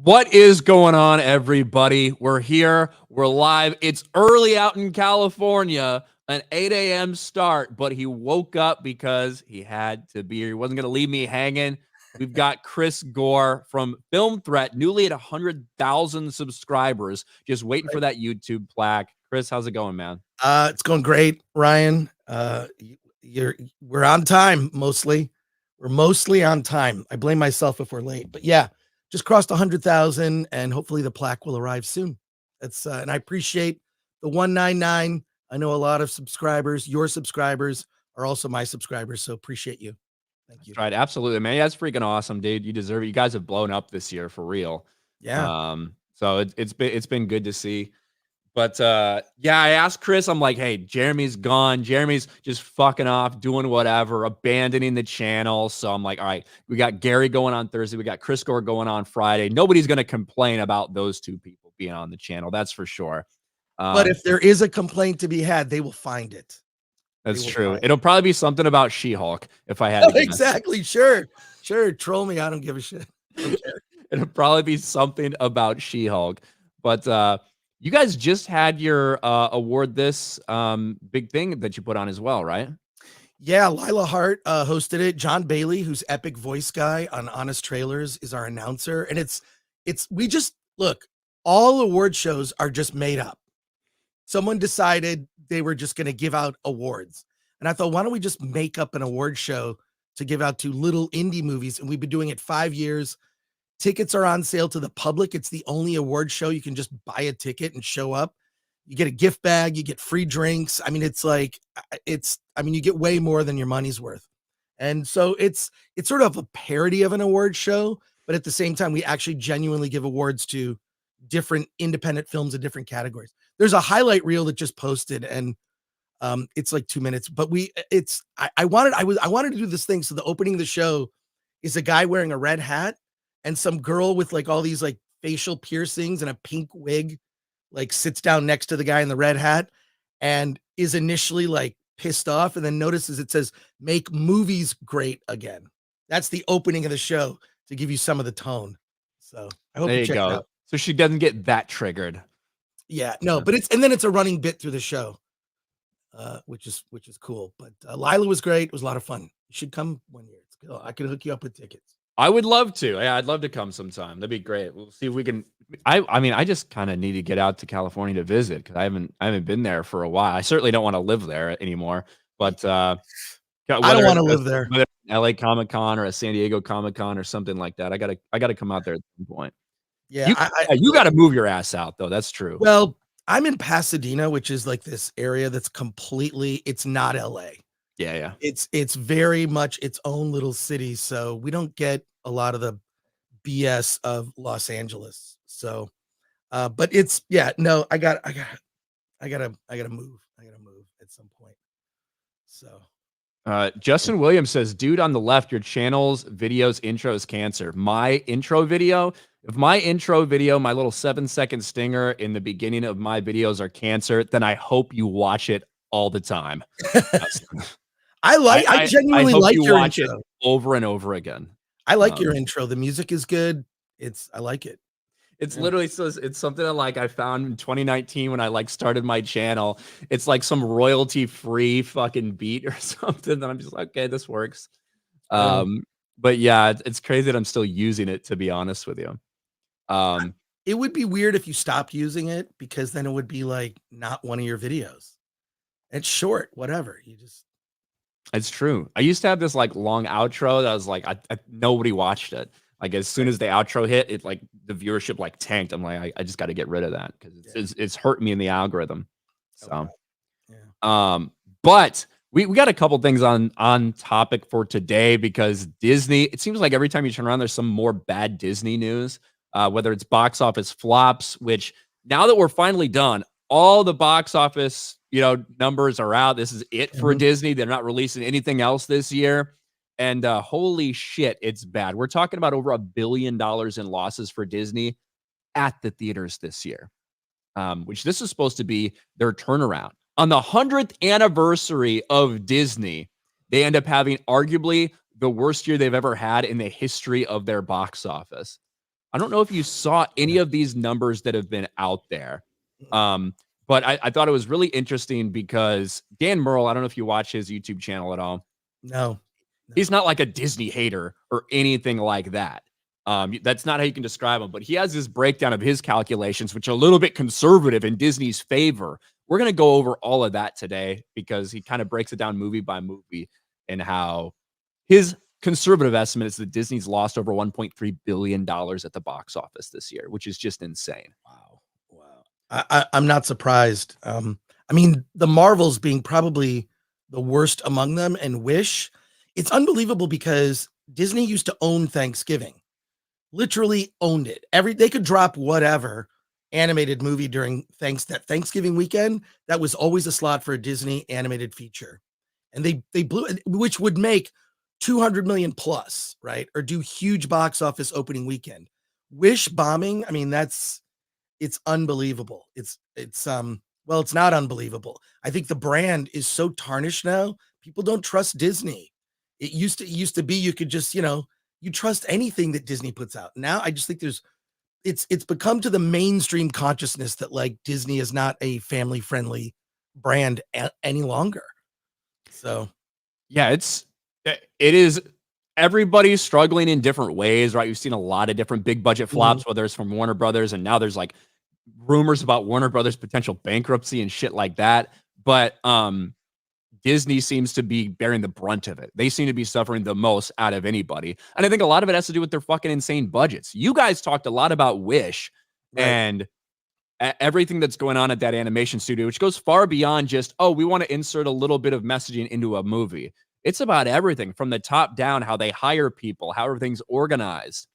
What is going on, everybody? We're here. We're live. It's early out in California, an 8 a.m. start, but he woke up because he had to be here. He wasn't going to leave me hanging. We've got Chris Gore from Film Threat, newly at 100,000 subscribers, just waiting for that YouTube plaque. Chris, how's it going, man? It's going great, Ryan. We're on time mostly. We're mostly on time. I blame myself if we're late, but yeah, just crossed 100,000, and hopefully the plaque will arrive soon. It's and I appreciate the 199. I know a lot of subscribers. Your subscribers are also my subscribers, so appreciate you. Thank you. Right, absolutely, man. Yeah, that's freaking awesome, dude. You deserve it. You guys have blown up this year for real. Yeah. So it's been good to see. But yeah, I asked Chris, I'm like, hey, Jeremy's gone. Jeremy's just fucking off, doing whatever, abandoning the channel. So I'm like, all right, we got Gary going on Thursday. We got Chris Gore going on Friday. Nobody's going to complain about those two people being on the channel. That's for sure. But if there is a complaint to be had, they will find it. That's true. It'll probably be something about She-Hulk if I had to guess. Exactly. Sure. Troll me. I don't give a shit. It'll probably be something about She-Hulk. But you guys just had your award this big thing that you put on as well, right? Yeah, Lila Hart hosted it. John Bailey, who's epic voice guy on Honest Trailers, is our announcer. And we just look, all award shows are just made up. Someone decided they were just going to give out awards. And I thought, why don't we just make up an award show to give out to little indie movies? And we've been doing it 5 years. Tickets are on sale to the public. It's the only award show you can just buy a ticket and show up. You get a gift bag, you get free drinks. I mean, you get way more than your money's worth. And so it's sort of a parody of an award show, but at the same time, we actually genuinely give awards to different independent films in different categories. There's a highlight reel that just posted, and it's like 2 minutes, but I wanted to do this thing. So the opening of the show is a guy wearing a red hat and some girl with like all these like facial piercings and a pink wig, like sits down next to the guy in the red hat and is initially like pissed off, and then notices it says, "Make movies great again." That's the opening of the show to give you some of the tone. So I hope there you check it out. So she doesn't get that triggered. Yeah, no, but it's a running bit through the show, which is cool. But Lila was great. It was a lot of fun. You should come one year. It's cool. I could hook you up with tickets. I would love to. Yeah, I'd love to come sometime. That'd be great. We'll see if we can. I mean, I just kind of need to get out to California to visit because I haven't been there for a while. I certainly don't want to live there anymore. But I don't want to live there. Whether LA Comic Con or a San Diego Comic Con or something like that, I gotta come out there at some point. Yeah, you got to move your ass out though. That's true. Well, I'm in Pasadena, which is like this area that's it's not LA. Yeah. It's very much its own little city, so we don't get a lot of the BS of Los Angeles. So, but no, I gotta move. I gotta move at some point. So, Justin Williams says, "Dude on the left, your channel's videos intro is cancer. My intro video, if my intro video, my little 7-second stinger in the beginning of my videos are cancer, then I hope you watch it all the time." I genuinely like your watch intro. It over and over again. I like your intro. The music is good. I like it. It's literally it's something that like I found in 2019 when I like started my channel. It's like some royalty free fucking beat or something that I'm just like, okay, this works. But yeah, it's crazy that I'm still using it, to be honest with you. It would be weird if you stopped using it, because then it would be like not one of your videos. It's short, whatever. It's true. I used to have this like long outro that was like nobody watched it. Like as soon as the outro hit, it like the viewership like tanked. I'm like, I just got to get rid of that because it's hurting me in the algorithm. So, but we got a couple things on topic for today, because Disney, it seems like every time you turn around, there's some more bad Disney news, whether it's box office flops, which now that we're finally done, all the box office, numbers are out. This is it for Disney. They're not releasing anything else this year. And holy shit, it's bad. We're talking about over $1 billion in losses for Disney at the theaters this year, which this is supposed to be their turnaround. On the 100th anniversary of Disney, they end up having arguably the worst year they've ever had in the history of their box office. I don't know if you saw any of these numbers that have been out there. But I thought it was really interesting because Dan Murrell, I don't know if you watch his YouTube channel at all. No. He's not like a Disney hater or anything like that. That's not how you can describe him, but he has this breakdown of his calculations, which are a little bit conservative in Disney's favor. We're going to go over all of that today because he kind of breaks it down movie by movie and how his conservative estimate is that Disney's lost over $1.3 billion at the box office this year, which is just insane. Wow. I'm not surprised. I mean, the Marvels being probably the worst among them, and Wish, it's unbelievable because Disney used to own Thanksgiving. Literally owned it. They could drop whatever animated movie during Thanksgiving weekend. That was always a slot for a Disney animated feature. And they blew it, which would make 200 million plus, right? Or do huge box office opening weekend. Wish bombing, I mean, it's unbelievable. It's well, it's not unbelievable. I think the brand is so tarnished now. People don't trust Disney. It used to be you could just, you trust anything that Disney puts out. Now I just think it's become to the mainstream consciousness that like Disney is not a family friendly brand any longer. So yeah, it is. Everybody's struggling in different ways, right? You've seen a lot of different big budget flops, whether it's from Warner Brothers, and now there's like rumors about Warner Brothers potential bankruptcy and shit like that. But Disney seems to be bearing the brunt of it. They seem to be suffering the most out of anybody. And I think a lot of it has to do with their fucking insane budgets. You guys talked a lot about Wish and everything that's going on at that animation studio, which goes far beyond just, oh, we want to insert a little bit of messaging into a movie. It's about everything from the top down, how they hire people, how everything's organized.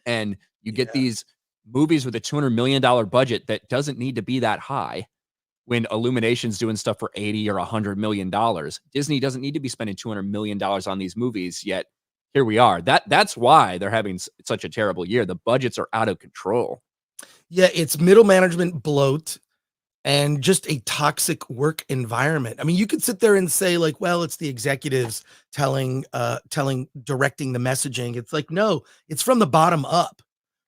And you get these movies with a $200 million budget that doesn't need to be that high. When Illumination's doing stuff for 80 or $100 million, Disney doesn't need to be spending $200 million on these movies, yet here we are. That's why they're having such a terrible year. The budgets are out of control. Yeah, it's middle management bloat and just a toxic work environment. I mean, you could sit there and say like, well, it's the executives directing the messaging. It's like, no, it's from the bottom up.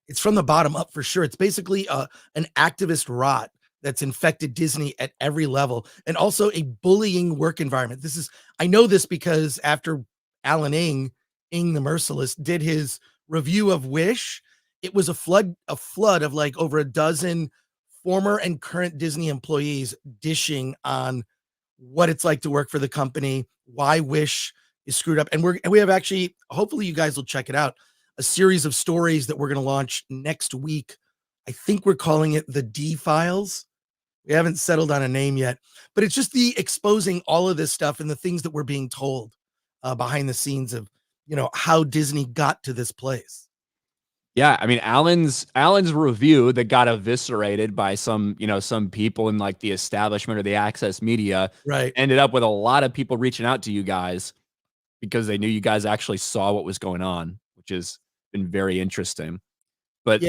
It's from the bottom up for sure. It's basically an activist rot that's infected Disney at every level, and also a bullying work environment. I know this because after Alan Ing the Merciless did his review of Wish, it was a flood of like over a dozen former and current Disney employees dishing on what it's like to work for the company, why Wish is screwed up. And we have actually, hopefully you guys will check it out, a series of stories that we're going to launch next week. I think we're calling it the D Files. We haven't settled on a name yet, but it's just the exposing all of this stuff and the things that we're being told behind the scenes of, how Disney got to this place. Yeah, I mean, Alan's review that got eviscerated by some people in like the establishment or the access media, right, ended up with a lot of people reaching out to you guys because they knew you guys actually saw what was going on, which has been very interesting. But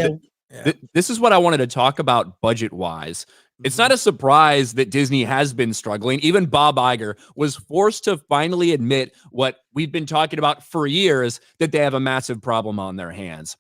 this is what I wanted to talk about budget-wise. It's not a surprise that Disney has been struggling. Even Bob Iger was forced to finally admit what we've been talking about for years, that they have a massive problem on their hands.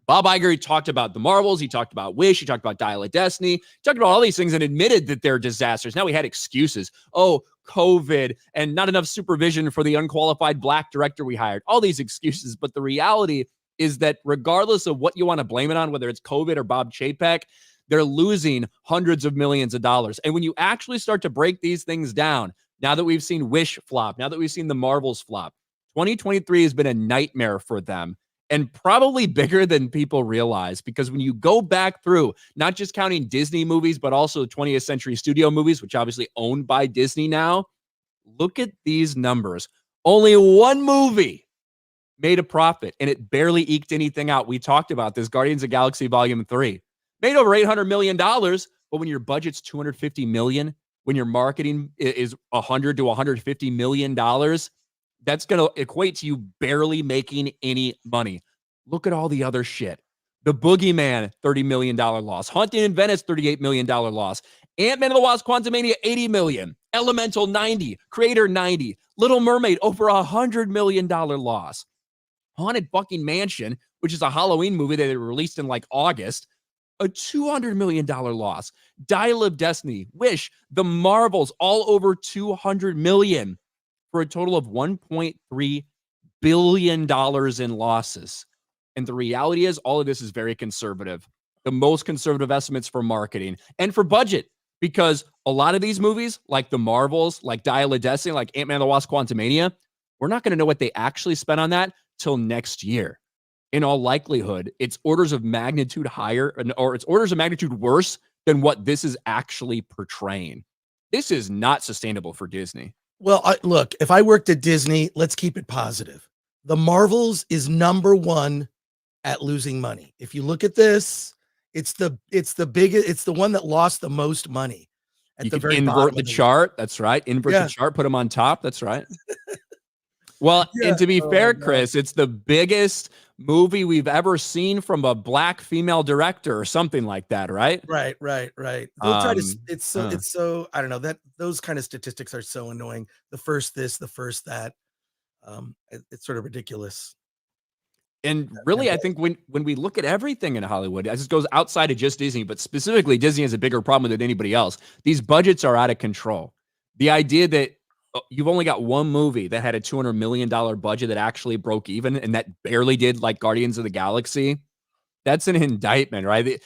Bob Iger, he talked about the Marvels, he talked about Wish, he talked about Dial of Destiny, he talked about all these things and admitted that they're disasters. Now we had excuses. Oh, COVID and not enough supervision for the unqualified black director we hired. All these excuses. But the reality is that regardless of what you want to blame it on, whether it's COVID or Bob Chapek, they're losing hundreds of millions of dollars. And when you actually start to break these things down, now that we've seen Wish flop, now that we've seen the Marvels flop, 2023 has been a nightmare for them, and probably bigger than people realize, because when you go back through, not just counting Disney movies, but also 20th Century Studio movies, which obviously owned by Disney now, look at these numbers. Only one movie made a profit, and it barely eked anything out. We talked about this, Guardians of Galaxy Volume 3. Made over $800 million, but when your budget's $250 million, when your marketing is $100 to $150 million, that's going to equate to you barely making any money. Look at all the other shit. The Boogeyman, $30 million loss. Haunting in Venice, $38 million loss. Ant-Man and the Wasp Quantumania, $80 million. Elemental, $90. Creator, $90. Little Mermaid, over $100 million loss. Haunted fucking Mansion, which is a Halloween movie that they released in like August, a $200 million loss. Dial of Destiny, Wish, The Marvels, all over $200 million for a total of $1.3 billion in losses. And the reality is, all of this is very conservative. The most conservative estimates for marketing and for budget, because a lot of these movies, like The Marvels, like Dial of Destiny, like Ant-Man and the Wasp: Quantumania, we're not going to know what they actually spent on that till next year. In all likelihood, it's orders of magnitude higher, or it's orders of magnitude worse than what this is actually portraying. This is not sustainable for Disney. Well, look, if I worked at Disney, let's keep it positive. The Marvels is number one at losing money. If you look at this, it's the biggest, it's the one that lost the most money at You the can very invert bottom the of the chart. That's right. Invert Yeah. the chart, put them on top. That's right. Well, Yeah. and to be Oh, fair, my God. Chris, it's the biggest movie we've ever seen from a black female director or something like that, right? Right. They'll try to, it's huh. so, I don't know, that those kind of statistics are so annoying. The first this, the first that. It's sort of ridiculous. And really, I think when we look at everything in Hollywood, as it goes outside of just Disney, but specifically Disney has a bigger problem than anybody else. These budgets are out of control. The idea that you've only got one movie that had a $200 million budget that actually broke even, and that barely did like Guardians of the Galaxy, that's an indictment, right?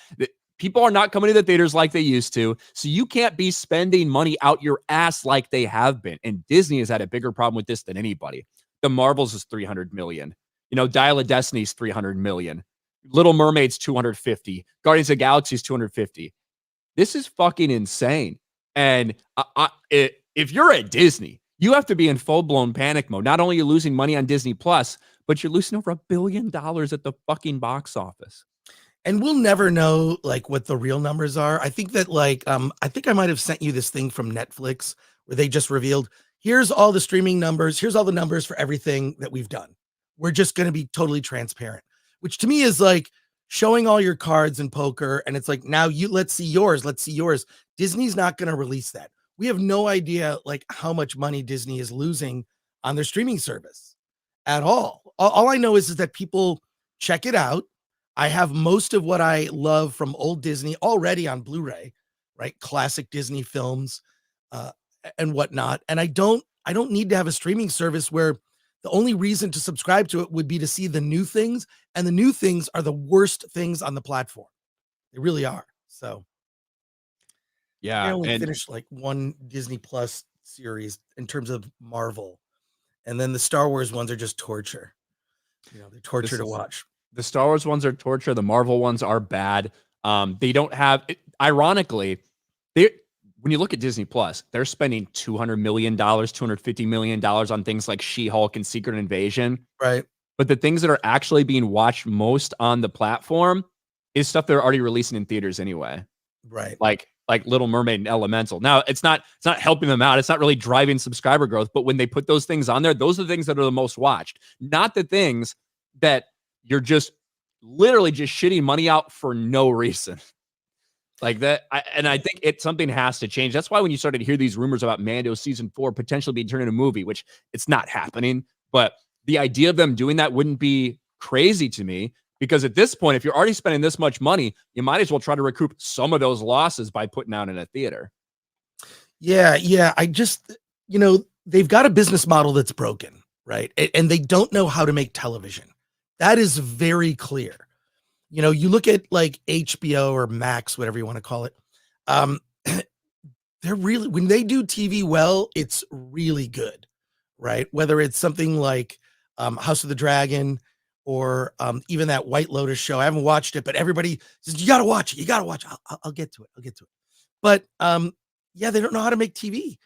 People are not coming to the theaters like they used to, so you can't be spending money out your ass like they have been. And Disney has had a bigger problem with this than anybody. The Marvels is $300 million. You know, Dial of Destiny's $300 million. Little Mermaid's 250. Guardians of the Galaxy's 250. This is fucking insane. And if you're at Disney, you have to be in full-blown panic mode. Not only are you losing money on Disney Plus, but you're losing over $1 billion at the fucking box office. And we'll never know like what the real numbers are. I think that I think I might have sent you this thing from Netflix where they just revealed, here's all the streaming numbers, here's all the numbers for everything that we've done. We're just going to be totally transparent, which to me is like showing all your cards in poker. And it's like, now let's see yours. Disney's not going to release that. We have no idea like how much money Disney is losing on their streaming service at all. All I know is that people check it out. I have most of what I love from old Disney already on Blu-ray, right? Classic Disney films and whatnot. And I don't need to have a streaming service where the only reason to subscribe to it would be to see the new things, and the new things are the worst things on the platform. They really are. So yeah, I only finished like one Disney Plus series in terms of Marvel, and then the Star Wars ones are just torture. You know, they're torture to watch. The Star Wars ones are torture. The Marvel ones are bad. They don't have, ironically, when you look at Disney Plus, they're spending $200 million, $250 million on things like She-Hulk and Secret Invasion. Right. But the things that are actually being watched most on the platform is stuff they're already releasing in theaters anyway. Right. Like Little Mermaid and Elemental. Now, it's not helping them out. It's not really driving subscriber growth. But when they put those things on there, those are the things that are the most watched, not the things that you're just literally just shitting money out for no reason. Like that, I think something has to change. That's why when you started to hear these rumors about Mando season 4 potentially being turned into a movie, which it's not happening, but the idea of them doing that wouldn't be crazy to me, because at this point, if you're already spending this much money, you might as well try to recoup some of those losses by putting out in a theater. Yeah. I just, they've got a business model that's broken, right? And they don't know how to make television. That is very clear. You look at like HBO or Max, whatever you want to call it. They're really, when they do TV well, it's really good, right? Whether it's something like House of the Dragon or even that White Lotus show. I haven't watched it, but everybody says, you got to watch it. You got to watch it. I'll get to it. But yeah, they don't know how to make TV.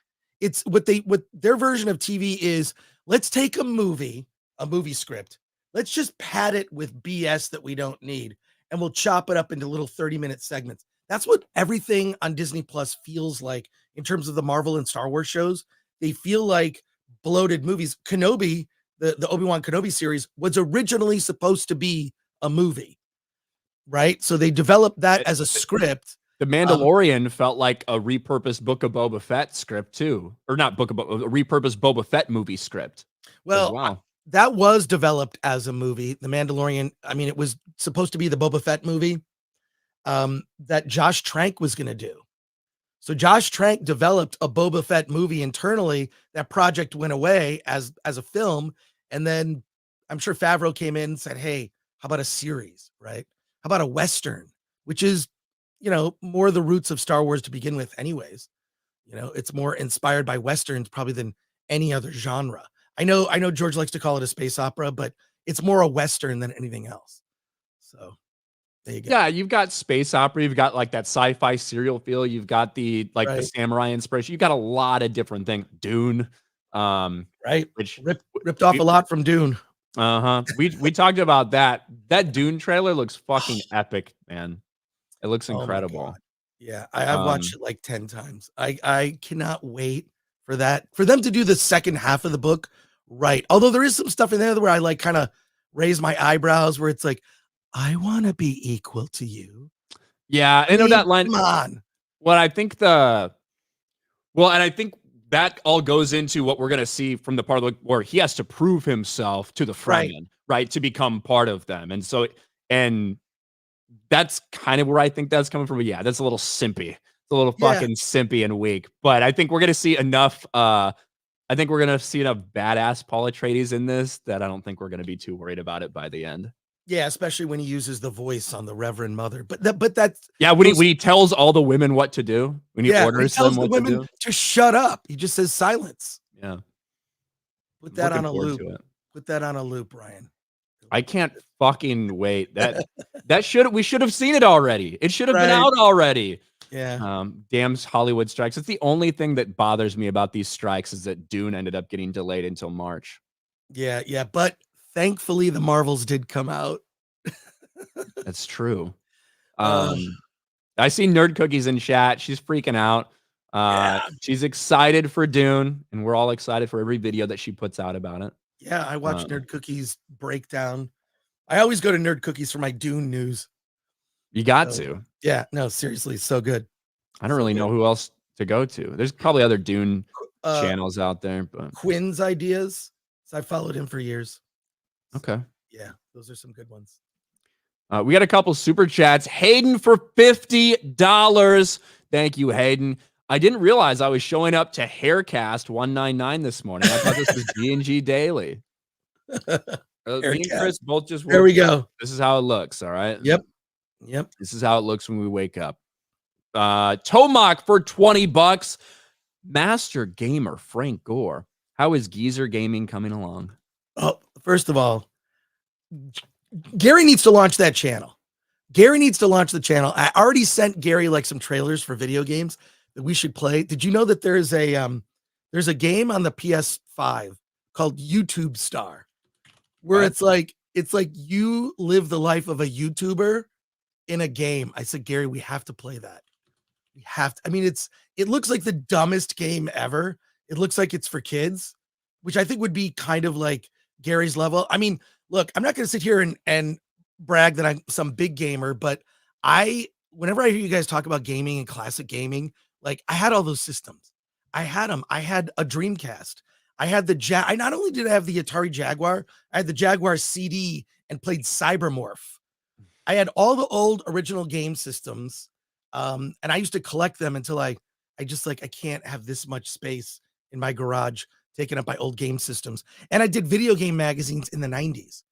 It's what their version of TV is. Let's take a movie script. Let's just pad it with BS that we don't need, and we'll chop it up into little 30-minute segments. That's what everything on Disney Plus feels like in terms of the Marvel and Star Wars shows. They feel like bloated movies. Kenobi, the Obi-Wan Kenobi series, was originally supposed to be a movie, right? So they developed that as a script. The Mandalorian felt like a repurposed Book of Boba Fett script too, or not Book of a repurposed Boba Fett movie script. Well, that was developed as a movie. The Mandalorian. I mean, it was supposed to be the Boba Fett movie that Josh Trank was going to do. So Josh Trank developed a Boba Fett movie internally. That project went away as a film, and then I'm sure Favreau came in and said, "Hey, how about a series, right? How about a Western, which is, more the roots of Star Wars to begin with, anyways. It's more inspired by Westerns probably than any other genre. I know George likes to call it a space opera, but it's more a Western than anything else. So there you go. Yeah, you've got space opera, you've got like that sci-fi serial feel, you've got the the Right. samurai inspiration, you've got a lot of different things. Dune, Right. which Ripped off we a lot from Dune. we talked about that. That Dune trailer looks fucking epic, man. It looks Oh my God. incredible. Yeah. I've watched Um, it like 10 times. I cannot wait for them to do the second half of the book. Right. Although there is some stuff in there where I like kind of raise my eyebrows where it's like, I want to be equal to you. yeah, I I know mean, that line. come on. What I think the Well, and I think that all goes into what we're gonna see from the part of where he has to prove himself to the Right. Fremen, right, to become part of them, and that's kind of where I think that's coming from. But yeah, that's a little simpy. It's a little Yeah. fucking simpy and weak. But I think we're gonna see enough. I think we're gonna see enough badass Paul Atreides in this that I don't think we're gonna be too worried about it by the end. Yeah, especially when he uses the voice on the Reverend Mother. But that's Yeah, those when he tells all the women what to do, when he yeah, when he orders them tells the what to women do. to shut up. He just says silence. Yeah, Put I'm that looking on a forward loop. to it. Put that on a loop, Ryan. I can't fucking wait. We should have seen it already. It should have been Right. out already. Yeah. Damn Hollywood strikes. It's the only thing that bothers me about these strikes is that Dune ended up getting delayed until March. Yeah, yeah. But thankfully the Marvels did come out. That's true. Uh, I see Nerd Cookies in chat. She's freaking out. yeah. She's excited for Dune, and we're all excited for every video that she puts out about it. Yeah, I watch Um, Nerd Cookies breakdown. I always go to Nerd Cookies for my Dune news. you got So, to. yeah, no, seriously, so good. I don't So really good. know who else to go to. There's probably other Dune Uh channels out there, but Quinn's ideas. So I followed him for years. So, okay. yeah, those are some good ones. We got a couple super chats. Hayden for $50. Thank you, Hayden. I didn't realize I was showing up to Haircast 199 this morning. I thought this was G&G Daily. Me and Chris both just woke There we up. go. This is how it looks, all right? Yep. This is how it looks when we wake up. Tomac for $20. Master Gamer Frank Gore. How is Geezer Gaming coming along? Oh, first of all, Gary needs to launch that channel. Gary needs to launch the channel. I already sent Gary like some trailers for video games that we should play. Did you know that there's a game on the PS5 called YouTube Star where What? it's like you live the life of a YouTuber in a game. I said, Gary, we have to play that. We have to. I mean, it looks like the dumbest game ever. It looks like it's for kids, which I think would be kind of like Gary's level. I mean, look, I'm not going to sit here and brag that I'm some big gamer, but whenever I hear you guys talk about gaming and classic gaming, like I had all those systems. I had them. I had a Dreamcast. I had I not only did I have the Atari Jaguar, I had the Jaguar CD and played Cybermorph. I had all the old original game systems. And I used to collect them until I just like, I can't have this much space in my garage taken up by old game systems. And I did video game magazines in the 90s.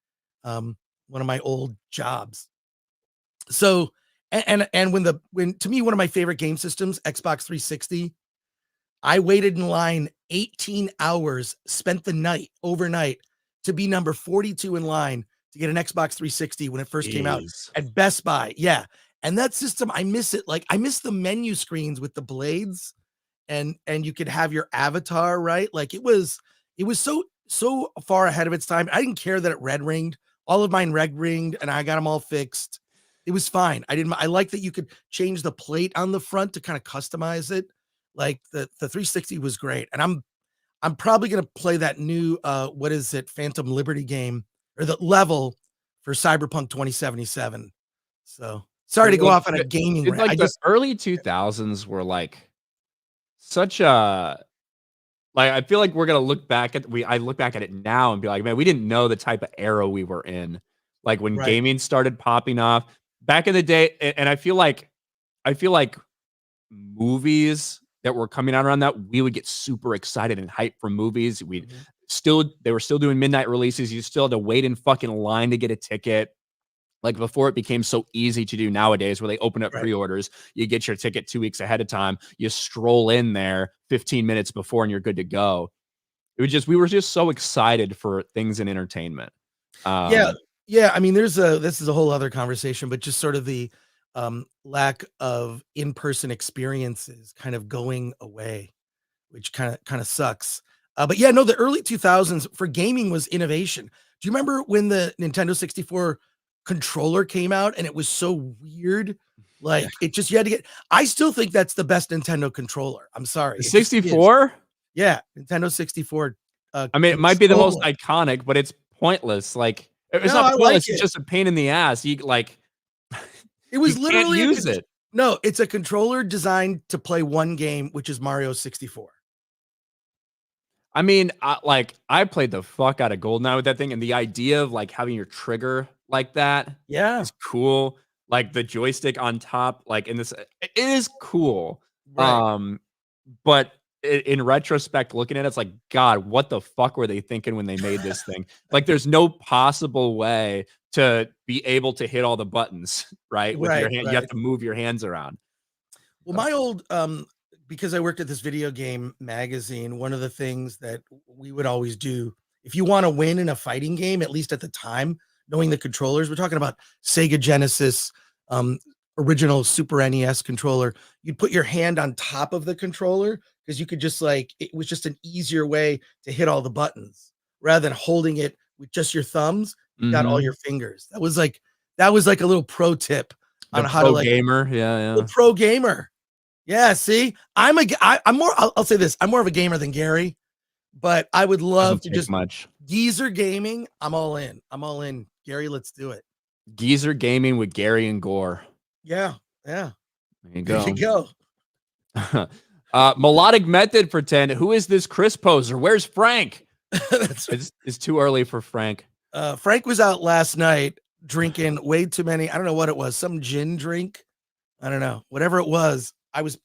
One of my old jobs. So, and when to me, one of my favorite game systems, Xbox 360, I waited in line 18 hours, spent the night overnight to be number 42 in line to get an Xbox 360 when it first came out Jeez. at Best Buy. Yeah. And that system, I miss it. Like I miss the menu screens with the blades and you could have your avatar, right? Like it was so far ahead of its time. I didn't care that it red ringed. All of mine red ringed and I got them all fixed. It was fine. I like that you could change the plate on the front to kind of customize it. Like the 360 was great. And I'm probably going to play that new what is it, Phantom Liberty game or the level for Cyberpunk 2077. So sorry to go off on a gaming rant. The early 2000s were like such a Like, I feel like we're gonna look back at I look back at it now and be like, man, we didn't know the type of era we were in. Like when Right. gaming started popping off back in the day, and I feel like movies that were coming out around that, we would get super excited and hyped for movies. Mhm. They were still doing midnight releases. You still had to wait in fucking line to get a ticket. Like before it became so easy to do nowadays where they open up Right. pre-orders, you get your ticket 2 weeks ahead of time, you stroll in there 15 minutes before and you're good to go. We were just so excited for things in entertainment. Yeah. Um, Yeah, I mean, this is a whole other conversation, but just sort of the, lack of in-person experiences kind of going away, which kinda sucks. But yeah, no, the early 2000s for gaming was innovation. Do you remember when the Nintendo 64 controller came out and it was so weird? Like, it just you had to get I still think that's the best Nintendo controller. I'm sorry, the it just is. 64? Yeah, Nintendo 64, I mean, it might be the most controller. iconic, but it's pointless. Like, it's No, not I like pointless, it's it. just a pain in the ass. You like It you was can't literally a use con it. no, it's a controller designed to play one game, which is Mario 64. I mean, I played the fuck out of GoldenEye with that thing, and the idea of, like, having your trigger like that Yeah, is cool. Like, the joystick on top, like, in this it is cool. right. But in retrospect, looking at it, it's like, God, what the fuck were they thinking when they made this thing? Like, there's no possible way to be able to hit all the buttons, right? With your Right, hand, you have right. to move your hands around. Well, Uh, my old, because I worked at this video game magazine, one of the things that we would always do, if you wanna win in a fighting game, at least at the time, knowing the controllers, we're talking about Sega Genesis, um, original Super NES controller, you'd put your hand on top of the controller because you could just, like it was just an easier way to hit all the buttons. Rather than holding it with just your thumbs, you got all mhm. your fingers. That was like a little pro tip on The how to, pro like gamer, yeah, little yeah. pro gamer. Yeah, see, I'm more. I'll say this: I'm more of a gamer than Gary, but I would love Doesn't to take just much. geezer gaming. I'm all in. I'm all in. Gary, let's do it. Geezer gaming with Gary and Gore. Yeah, yeah. There you There you go. go. Melodic Method for 10. Who is this Chris poser? Where's Frank? That's It's too early for Frank. Frank was out last night drinking way too many. I don't know what it was. Some gin drink. I don't know. Whatever it was, I was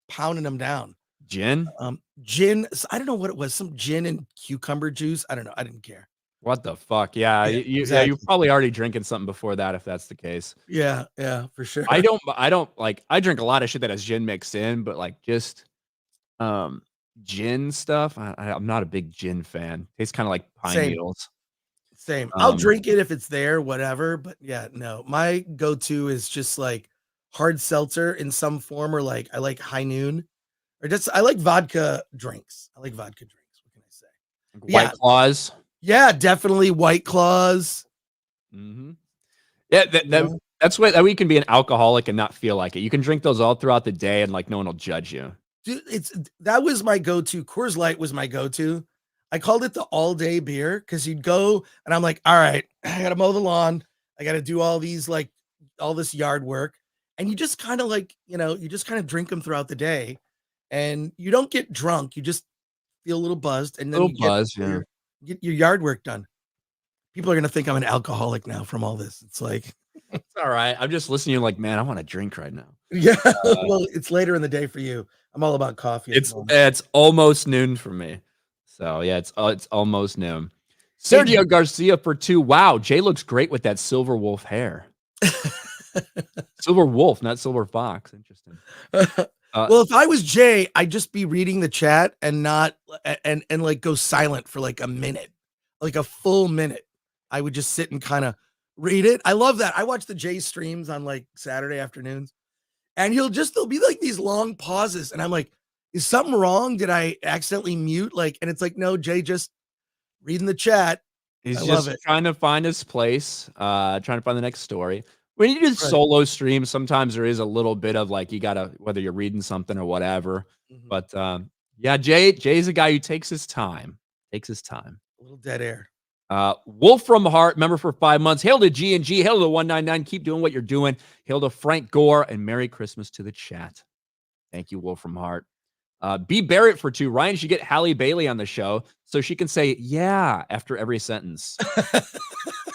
pounding him down. Gin? Gin. I don't know what it was. Some gin and cucumber juice. I don't know. I didn't care. What the fuck? Yeah, Yeah, you're exactly. probably already drinking something before that if that's the case. Yeah, yeah, for sure. I don't like I drink a lot of shit that has gin mixed in, but like just um gin stuff. I'm not a big gin fan. Tastes kind of like pine Same. needles. Same. I'll Um, drink it if it's there, whatever, but yeah, no. My go-to is just, like, hard seltzer in some form or, like, I like High Noon or just I like vodka drinks. I like vodka drinks, what can I say? White Yeah. Claws. Yeah, definitely White Claws, Hmm. Yeah, you know? that's why that way you can be an alcoholic and not feel like it. You can drink those all throughout the day and like no one will judge you. Dude, that was my go-to. Coors Light was my go-to. I called it the all-day beer because you'd go and I'm like, all right, I gotta mow the lawn. I gotta do all these like all this yard work. And you just kind of like, you just kind of drink them throughout the day and you don't get drunk. You just feel a little buzzed and then Little you get buzz, your yeah. get your yard work done. People are gonna think I'm an alcoholic now from all this. It's like, It's all right. I'm just listening to you like, man, I want to drink right now. yeah, Uh, well, it's later in the day for you. I'm all about coffee at the moment. it's almost noon for me. So yeah, it's almost noon. Hey, did Sergio Garcia for 2. Wow, Jay looks great with that silver wolf hair. Silver wolf, not silver fox. Interesting. Uh, Well, if I was Jay, I'd just be reading the chat and not and like go silent for like a minute, like a full minute. I would just sit and kind of read it. I love that. I watch the Jay streams on like Saturday afternoons, and there'll be like these long pauses, and I'm like, is something wrong? Did I accidentally mute? Like, and it's like, no, Jay just reading the chat. I he's love just it. trying to find his place, trying to find the next story. When you do Right. solo streams, sometimes there is a little bit of like you gotta whether you're reading something or whatever. Mhm. But yeah, Jay's a guy who takes his time. Takes his time. A little dead air. Wolf from Heart, member for 5 months. Hail to G&G. Hail to the 199. Keep doing what you're doing. Hail to Frank Gore and Merry Christmas to the chat. Thank you, Wolf from Heart. B. Barrett for 2. Ryan should get Halle Bailey on the show so she can say yeah after every sentence.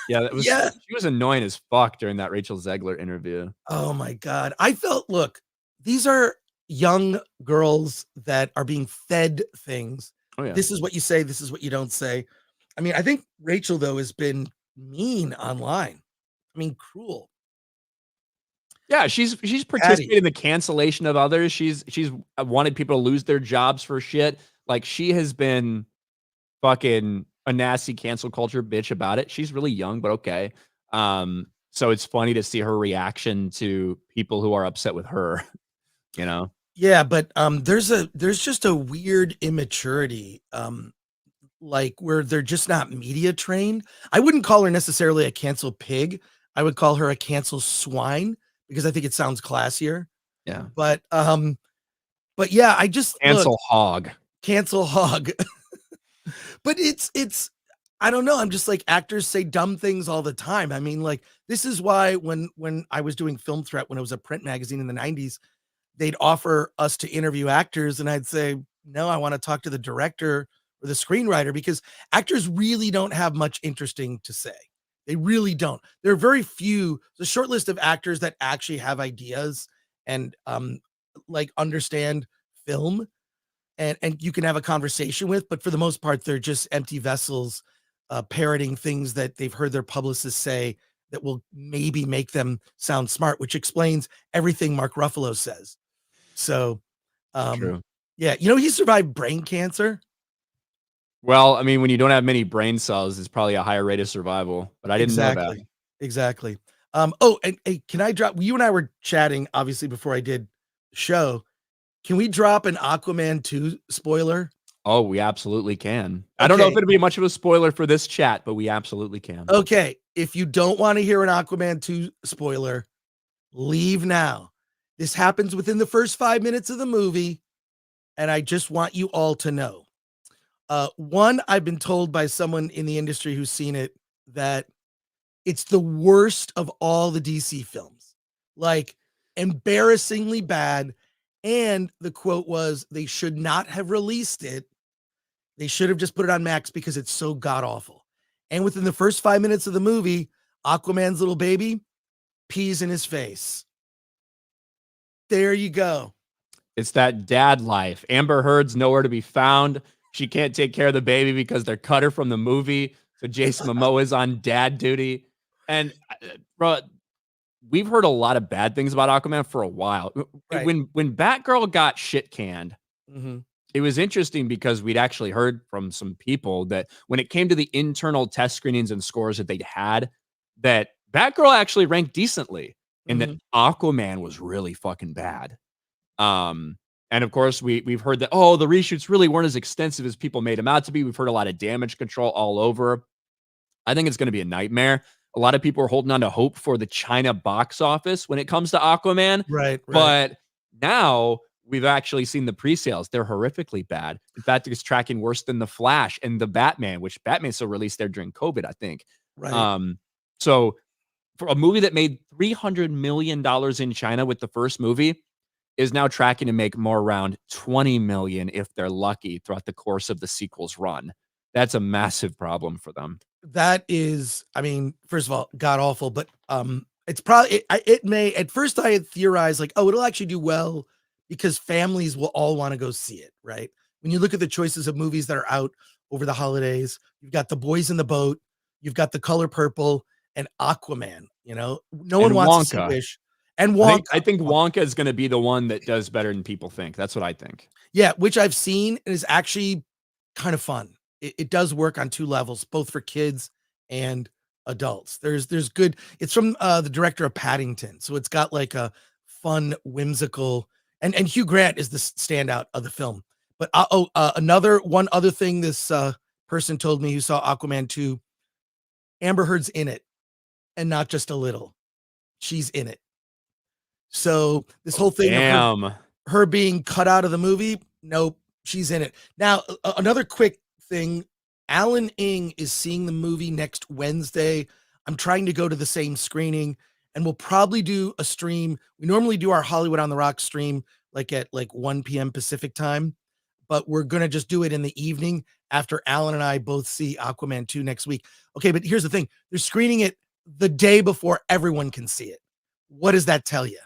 Yeah, that was Yeah. she was annoying as fuck during that Rachel Zegler interview. Oh my God. I felt, look, these are young girls that are being fed things. Oh yeah. This is what you say, this is what you don't say. I mean, I think Rachel, though, has been mean online. I mean, cruel. Yeah, she's Catty. participated in the cancellation of others. She's wanted people to lose their jobs for shit. Like, she has been fucking a nasty cancel culture bitch about it. She's really young, but okay. So it's funny to see her reaction to people who are upset with her, you know? Yeah, but there's just a weird immaturity, like where they're just not media trained. I wouldn't call her necessarily a cancel pig. I would call her a cancel swine because I think it sounds classier. Yeah. But yeah, I just look, Cancel hog. cancel hog. But it's I don't know. I'm just like, actors say dumb things all the time. I mean, like, this is why when I was doing Film Threat, when it was a print magazine in the 90s, they'd offer us to interview actors, and I'd say, "No, I want to talk to the director or the screenwriter," because actors really don't have much interesting to say. They really don't. There are very few, the short list of actors that actually have ideas and like understand film and you can have a conversation with, but for the most part, they're just empty vessels, parroting things that they've heard their publicists say that will maybe make them sound smart, which explains everything Mark Ruffalo says. So, True. yeah, he survived brain cancer. Well, I mean, when you don't have many brain cells, it's probably a higher rate of survival, but I didn't know that. Exactly. Exactly. Oh, and hey, can I drop, you and I were chatting obviously before I did the show. Can we drop an Aquaman 2 spoiler? Oh, we absolutely can. I don't know if Okay. it'll be much of a spoiler for this chat, but we absolutely can. Okay. If you don't want to hear an Aquaman 2 spoiler, leave now. This happens within the first 5 minutes of the movie, and I just want you all to know. One, I've been told by someone in the industry who's seen it that it's the worst of all the DC films, like embarrassingly bad. And the quote was, they should not have released it. They should have just put it on Max because it's so god awful. And within the first 5 minutes of the movie, Aquaman's little baby pees in his face. There you go. It's that dad life. Amber Heard's nowhere to be found. She can't take care of the baby because they're cut her from the movie. So Jason Momoa is on dad duty. And bro, we've heard a lot of bad things about Aquaman for a while. Right. When Batgirl got shit canned, Mhm. it was interesting because we'd actually heard from some people that when it came to the internal test screenings and scores that they'd had, that Batgirl actually ranked decently and that Mhm. Aquaman was really fucking bad. And of course, we've heard that, oh, the reshoots really weren't as extensive as people made them out to be. We've heard a lot of damage control all over. I think it's going to be a nightmare. A lot of people are holding on to hope for the China box office when it comes to Aquaman. Right. But now we've actually seen the pre-sales. They're horrifically bad. In fact, it's tracking worse than The Flash and The Batman, which Batman still released there during COVID, I think. Right. So for a movie that made $300 million in China with the first movie, is now tracking to make more around 20 million if they're lucky throughout the course of the sequel's run. That's a massive problem for them. That is, I mean, first of all, god awful, but it's probably it may, at first I had theorized like, oh, it'll actually do well because families will all want to go see it, right? When you look at the choices of movies that are out over the holidays, you've got The Boys in the Boat, you've got The Color Purple, and Aquaman. No one And wants to see Wonka. Wish. And I think Wonka. I think Wonka is going to be the one that does better than people think. That's what I think. Yeah, which I've seen and is actually kind of fun. It does work on two levels, both for kids and adults. There's good. It's from the director of Paddington, so it's got like a fun, whimsical, and Hugh Grant is the standout of the film. But one other thing this person told me who saw Aquaman 2, Amber Heard's in it, and not just a little. She's in it. So this whole thing of her being cut out of the movie, nope, she's in it. Now, another quick thing, Alan Ng is seeing the movie next Wednesday. I'm trying to go to the same screening, and we'll probably do a stream. We normally do our Hollywood on the Rocks stream like at 1 p.m. Pacific time. but we're gonna just do it in the evening after Alan and I both see Aquaman 2 next week. Okay, but here's the thing: they're screening it the day before everyone can see it. What does that tell you?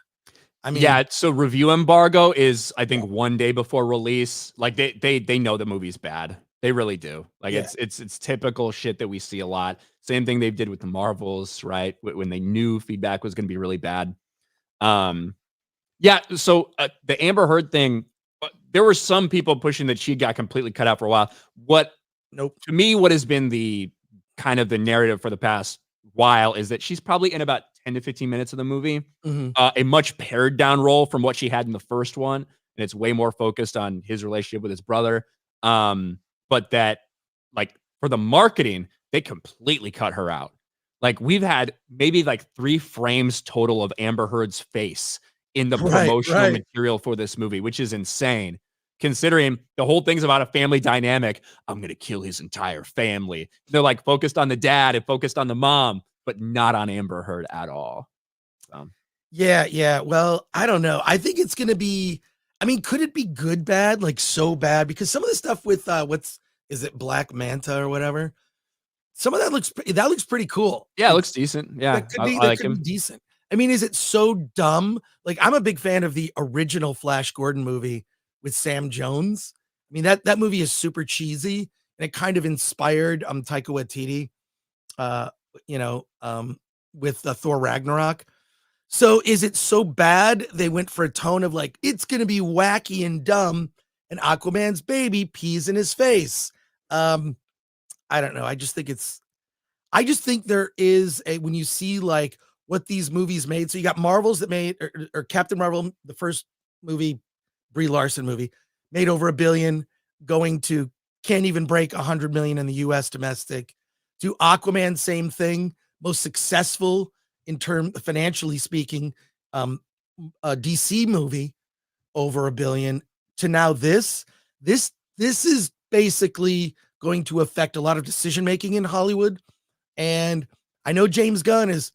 I mean, Yeah, so review embargo is, I yeah, think, 1 day before release. Like, they know the movie's bad. They really do. Like, yeah, it's typical shit that we see a lot. Same thing they did with the Marvels, right? When they knew feedback was gonna be really bad. Um, yeah, so, the Amber Heard thing, there were some people pushing that she got completely cut out for a while. What nope. To me, what has been the kind of the narrative for the past while is that she's probably in about 10 to 15 minutes of the movie, Mhm. a much pared down role from what she had in the first one, and it's way more focused on his relationship with his brother. But that, like, for the marketing, they completely cut her out. Like, we've had maybe like 3 frames total of Amber Heard's face in the Right, promotional right. material for this movie, which is insane considering the whole thing's about a family dynamic. I'm gonna kill his entire family. They're like focused on the dad and focused on the mom, but not on Amber Heard at all. So, Yeah, yeah. Well, I don't know. I think it's gonna be. I mean, could it be good, bad, like so bad? Because some of the stuff with what's is it Black Manta or whatever? Some of that looks pretty cool. yeah, it looks decent. Yeah, I That like could be him. decent. I mean, is it so dumb? Like, I'm a big fan of the original Flash Gordon movie with Sam Jones. I mean, that movie is super cheesy and it kind of inspired Taika Waititi, uh, you know, with Thor Ragnarok. So is it so bad they went for a tone of like, it's gonna be wacky and dumb, and Aquaman's baby pees in his face? Um, I don't know. I just think there is a when you see like what these movies made. So you got Marvels that made or Captain Marvel, the first movie, Brie Larson movie, made over 1 billion, going to can't even break 100 million in the US domestic. To Aquaman, same thing, most successful in term financially speaking, um, a DC movie over 1 billion. To now this is basically going to affect a lot of decision making in Hollywood. And I know James Gunn is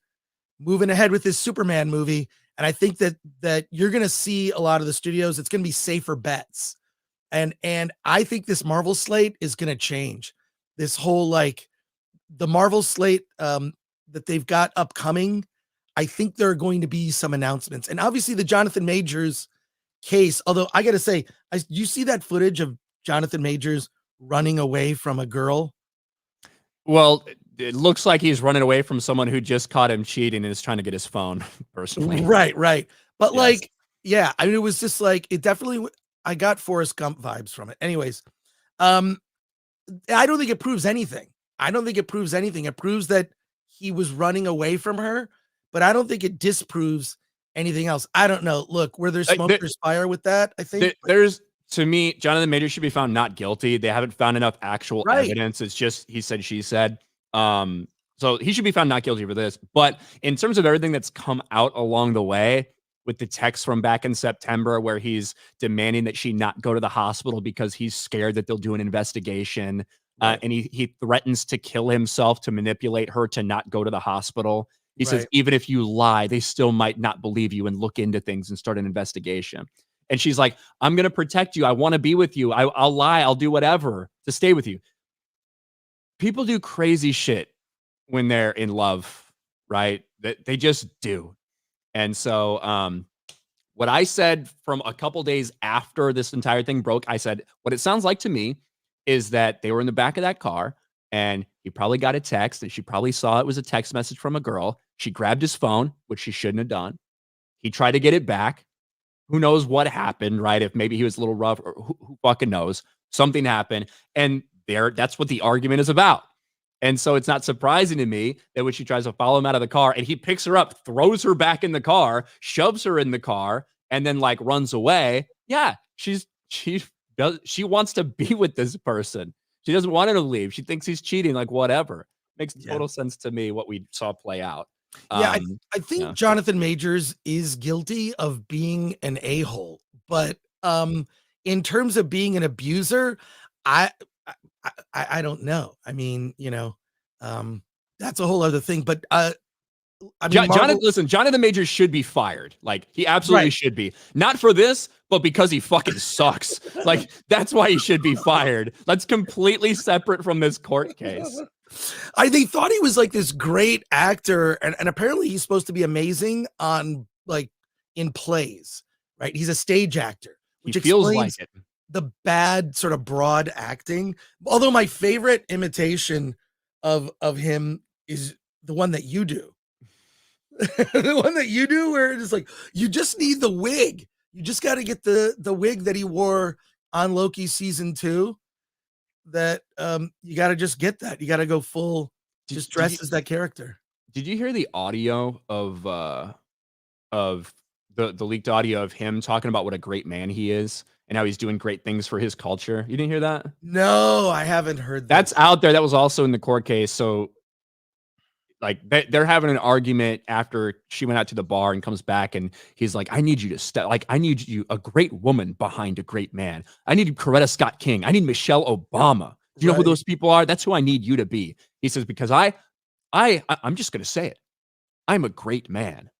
moving ahead with his Superman movie, and I think that you're going to see a lot of the studios. It's going to be safer bets, and I think this Marvel slate is going to change. This whole like the Marvel slate that they've got upcoming. I think there are going to be some announcements, and obviously the Jonathan Majors case. Although I got to say, you see that footage of Jonathan Majors running away from a girl. Well, it looks like he's running away from someone who just caught him cheating and is trying to get his phone, personally. Right, right. But Yes. like, yeah, I mean, it was just like it definitely. I got Forrest Gump vibes from it. Anyways, um, I don't think it proves anything. I don't think it proves anything. It proves that he was running away from her, but I don't think it disproves anything else. I don't know. Look, where there's Like, smoke, there's fire with that. I think. But there's to me, Jonathan Majors should be found not guilty. They haven't found enough actual right, evidence. It's just he said, she said. So he should be found not guilty for this. But in terms of everything that's come out along the way, with the text from back in September where he's demanding that she not go to the hospital because he's scared that they'll do an investigation, right, and he threatens to kill himself to manipulate her to not go to the hospital. He says, right. even if you lie, they still might not believe you and look into things and start an investigation. And she's like, I'm going to protect you. I want to be with you. I'll lie. I'll do whatever to stay with you. People do crazy shit when they're in love, right? That they just do. And so, what I said from a couple days after this entire thing broke, I said, what it sounds like to me is that they were in the back of that car and he probably got a text and she probably saw it was a text message from a girl. She grabbed his phone, which she shouldn't have done. He tried to get it back. Who knows what happened, right? If maybe he was a little rough or who fucking knows? Something happened. And that's what the argument is about. And so it's not surprising to me that when she tries to follow him out of the car and he picks her up, throws her back in the car, shoves her in the car, and then like runs away. Yeah, she wants to be with this person. She doesn't want him to leave. She thinks he's cheating, like whatever. Makes Yeah. total sense to me what we saw play out. Yeah, I Yeah. think Jonathan Majors is guilty of being an a-hole, but, in terms of being an abuser, I I don't know. I mean, that's a whole other thing, but, I mean, Marvel. Listen, Jonathan Majors should be fired. Like, he absolutely Right. should be. Not for this, but because he fucking sucks. Like, that's why he should be fired. That's completely separate from this court case. They thought he was like this great actor, and apparently he's supposed to be amazing on like in plays, right? He's a stage actor, He which feels like explains it. the bad sort of broad acting. Although my favorite imitation of him is the one that you do. The one that you do, where it's like you just need the wig. You just got to get the wig that he wore on Loki season 2. That you got to just get that. You got to go full, just dress as that character. Did you hear the audio of the leaked audio of him talking about what a great man he is and how he's doing great things for his culture? You didn't hear that? No, I haven't heard that. That's out there. That was also in the court case. So, like, they're having an argument after she went out to the bar and comes back, and he's like, I need you to step, like, I need you, a great woman behind a great man. I need Coretta Scott King. I need Michelle Obama. Do you know who those people are? That's who I need you to be. He says, because I'm just going to say it. I'm a great man,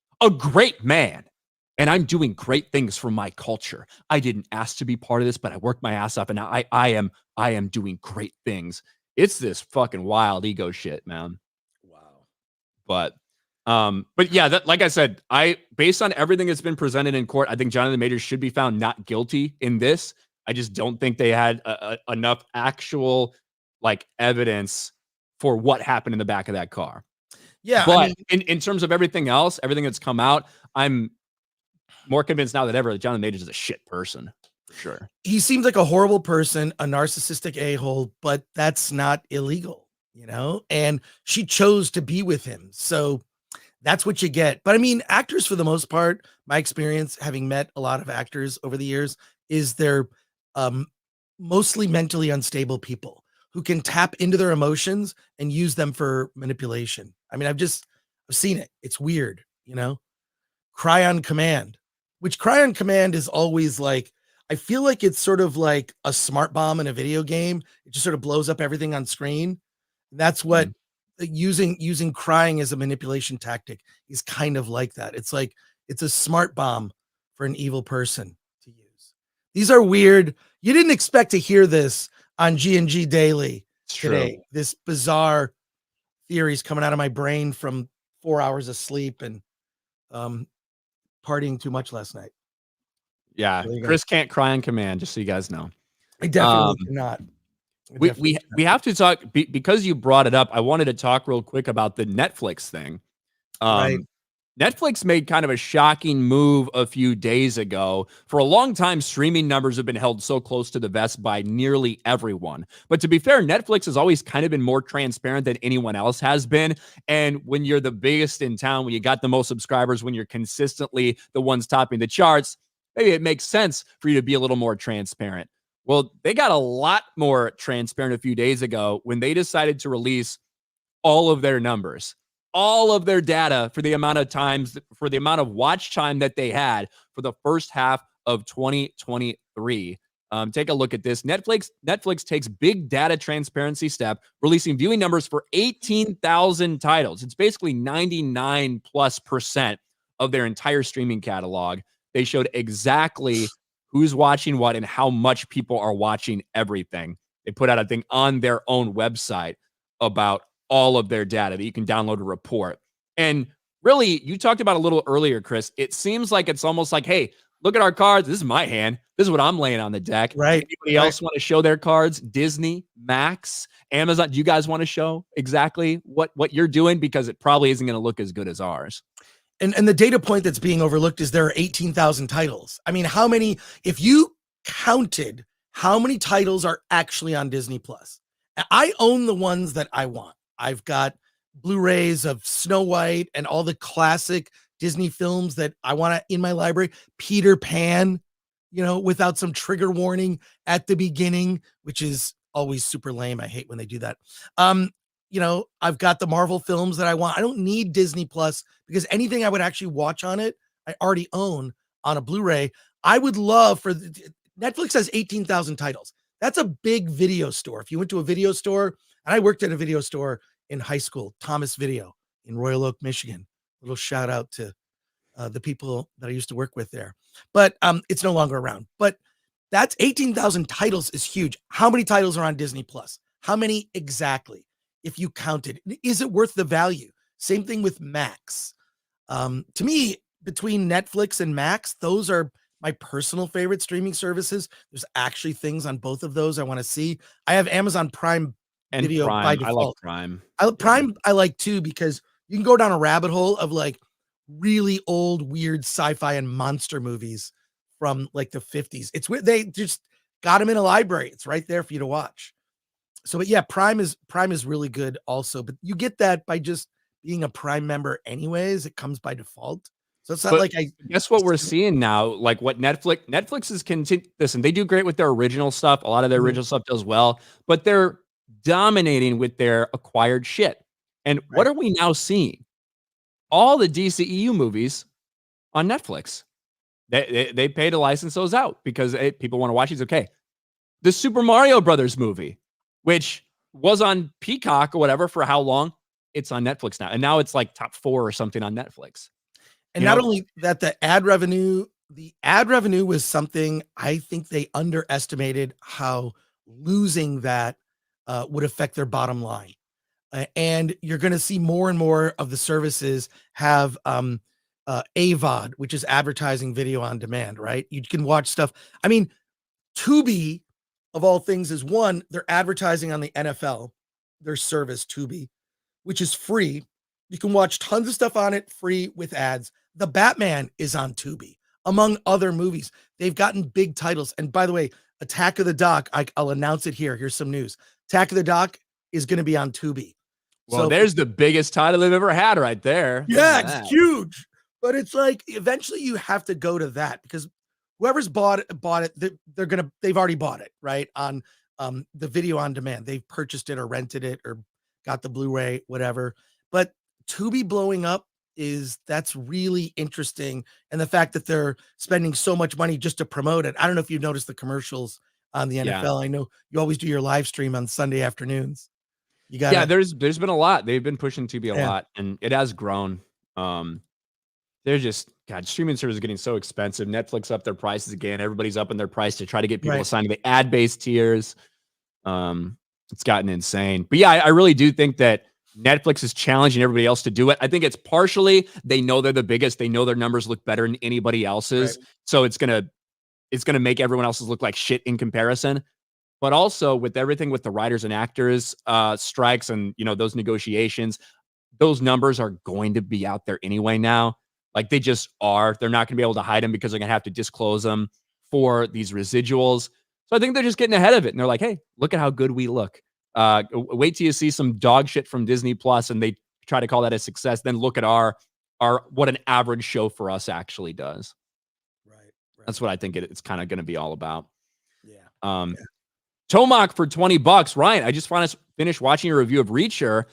and I'm doing great things for my culture. I didn't ask to be part of this, but I worked my ass off, and now I am doing great things. It's this fucking wild ego shit, man. But yeah, that, like I said, based on everything that's been presented in court, I think Jonathan Majors should be found not guilty in this. I just don't think they had enough actual like evidence for what happened in the back of that car. Yeah, but I mean, in terms of everything else, everything that's come out, I'm more convinced now than ever that Jonathan Majors is a shit person. For sure. He seems like a horrible person, a narcissistic a-hole, but that's not illegal. You know, and she chose to be with him. So that's what you get. But I mean, actors, for the most part, my experience having met a lot of actors over the years is they're mostly mentally unstable people who can tap into their emotions and use them for manipulation. I mean, I've seen it. It's weird, you know, cry on command, which cry on command is always like, I feel like it's sort of like a smart bomb in a video game. It just sort of blows up everything on screen. That's what using crying as a manipulation tactic is kind of like that. It's like it's a smart bomb for an evil person to use. These are weird. You didn't expect to hear this on G&G Daily today. This bizarre theories coming out of my brain from 4 hours of sleep and partying too much last night. Yeah, Chris can't cry on command, just so you guys know. I definitely cannot. We have to talk because you brought it up. I wanted to talk real quick about the Netflix thing. Right. Netflix made kind of a shocking move a few days ago. For a long time, streaming numbers have been held so close to the vest by nearly everyone. But to be fair, Netflix has always kind of been more transparent than anyone else has been. And when you're the biggest in town, when you got the most subscribers, when you're consistently the ones topping the charts, maybe it makes sense for you to be a little more transparent. Well, they got a lot more transparent a few days ago when they decided to release all of their numbers, all of their data for the amount of times, for the amount of watch time that they had for the first half of 2023. Take a look at this. Netflix takes big data transparency step, releasing viewing numbers for 18,000 titles. It's basically 99+% of their entire streaming catalog. They showed exactly who's watching what and how much people are watching everything. They put out a thing on their own website about all of their data that you can download a report. And really, you talked about a little earlier, Chris, it seems like it's almost like, hey, look at our cards. This is my hand. This is what I'm laying on the deck. Right. Anybody else want to show their cards? Disney, Max, Amazon. Do you guys want to show exactly what you're doing? Because it probably isn't going to look as good as ours. And the data point that's being overlooked is there are 18,000 titles. I mean, how many, if you counted how many titles are actually on Disney Plus? I own the ones that I want. I've got Blu-rays of Snow White and all the classic Disney films that I want in my library. Peter Pan, you know, without some trigger warning at the beginning, which is always super lame. I hate when they do that. You know, I've got the Marvel films that I want. I don't need Disney Plus because anything I would actually watch on it, I already own on a Blu-ray. I would love for Netflix has 18,000 titles. That's a big video store. If you went to a video store, and I worked at a video store in high school, Thomas Video in Royal Oak, Michigan. Little shout out to the people that I used to work with there. But it's no longer around. But that's 18,000 titles is huge. How many titles are on Disney Plus? How many exactly? If you counted, is it worth the value? Same thing with Max. To me, between Netflix and Max, those are my personal favorite streaming services. There's actually things on both of those I want to see. I have Amazon Prime And Video by Prime, I like default. Prime. Prime I like too because you can go down a rabbit hole of like really old, weird sci-fi and monster movies from like the 50s. It's weird. They just got them in a library. It's right there for you to watch. So, but yeah, Prime is really good also, but you get that by just being a Prime member anyways. It comes by default. So it's not But like I guess what we're seeing now? Like what Netflix is listen, they do great with their original stuff. A lot of their Mhm. original stuff does well, but they're dominating with their acquired shit. And what Right. are we now seeing? All the DCEU movies on Netflix. They pay to license those out because people want to watch these. Okay. The Super Mario Brothers movie, which was on Peacock or whatever for how long? It's on Netflix now. And now it's like top 4 or something on Netflix. And You not know, only that, the ad revenue was something I think they underestimated how losing that would affect their bottom line. And you're going to see more and more of the services have AVOD, which is advertising video on demand, right? You can watch stuff. I mean, Tubi, of all things, is one, they're advertising on the NFL, their service, Tubi, which is free. You can watch tons of stuff on it free with ads. The Batman is on Tubi, among other movies. They've gotten big titles. And by the way, Attack of the Doc, I'll announce it here. Here's some news. Attack of the Doc is going to be on Tubi. well, So there's the biggest title they've ever had right there. Look yeah, at it's that. huge. But it's like eventually you have to go to that because whoever's bought it, they've already bought it, right? On the video on demand. They've purchased it or rented it or got the Blu-ray, whatever. But Tubi blowing up that's really interesting. And the fact that they're spending so much money just to promote it. I don't know if you've noticed the commercials on the Yeah. NFL. I know you always do your live stream on Sunday afternoons. You Yeah, gotta, there's been a lot. They've been pushing Tubi a yeah, lot, and it has grown. They're just God, streaming services are getting so expensive. Netflix up their prices again. Everybody's upping their price to try to get people right. to sign to the ad-based tiers. It's gotten insane. But yeah, I really do think that Netflix is challenging everybody else to do it. I think it's partially they know they're the biggest. They know their numbers look better than anybody Right. else's. So it's gonna make everyone else's look like shit in comparison. But also with everything with the writers and actors strikes and those negotiations, those numbers are going to be out there anyway now. Like they just are. They're not going to be able to hide them because they're going to have to disclose them for these residuals. So I think they're just getting ahead of it. And they're like, hey, look at how good we look. Wait till you see some dog shit from Disney Plus and they try to call that a success. Then look at our what an average show for us actually does. Right. That's what I think it's kind of going to be all about. Yeah. Um, Tomac for $20. Ryan, I just finished watching a review of Reacher,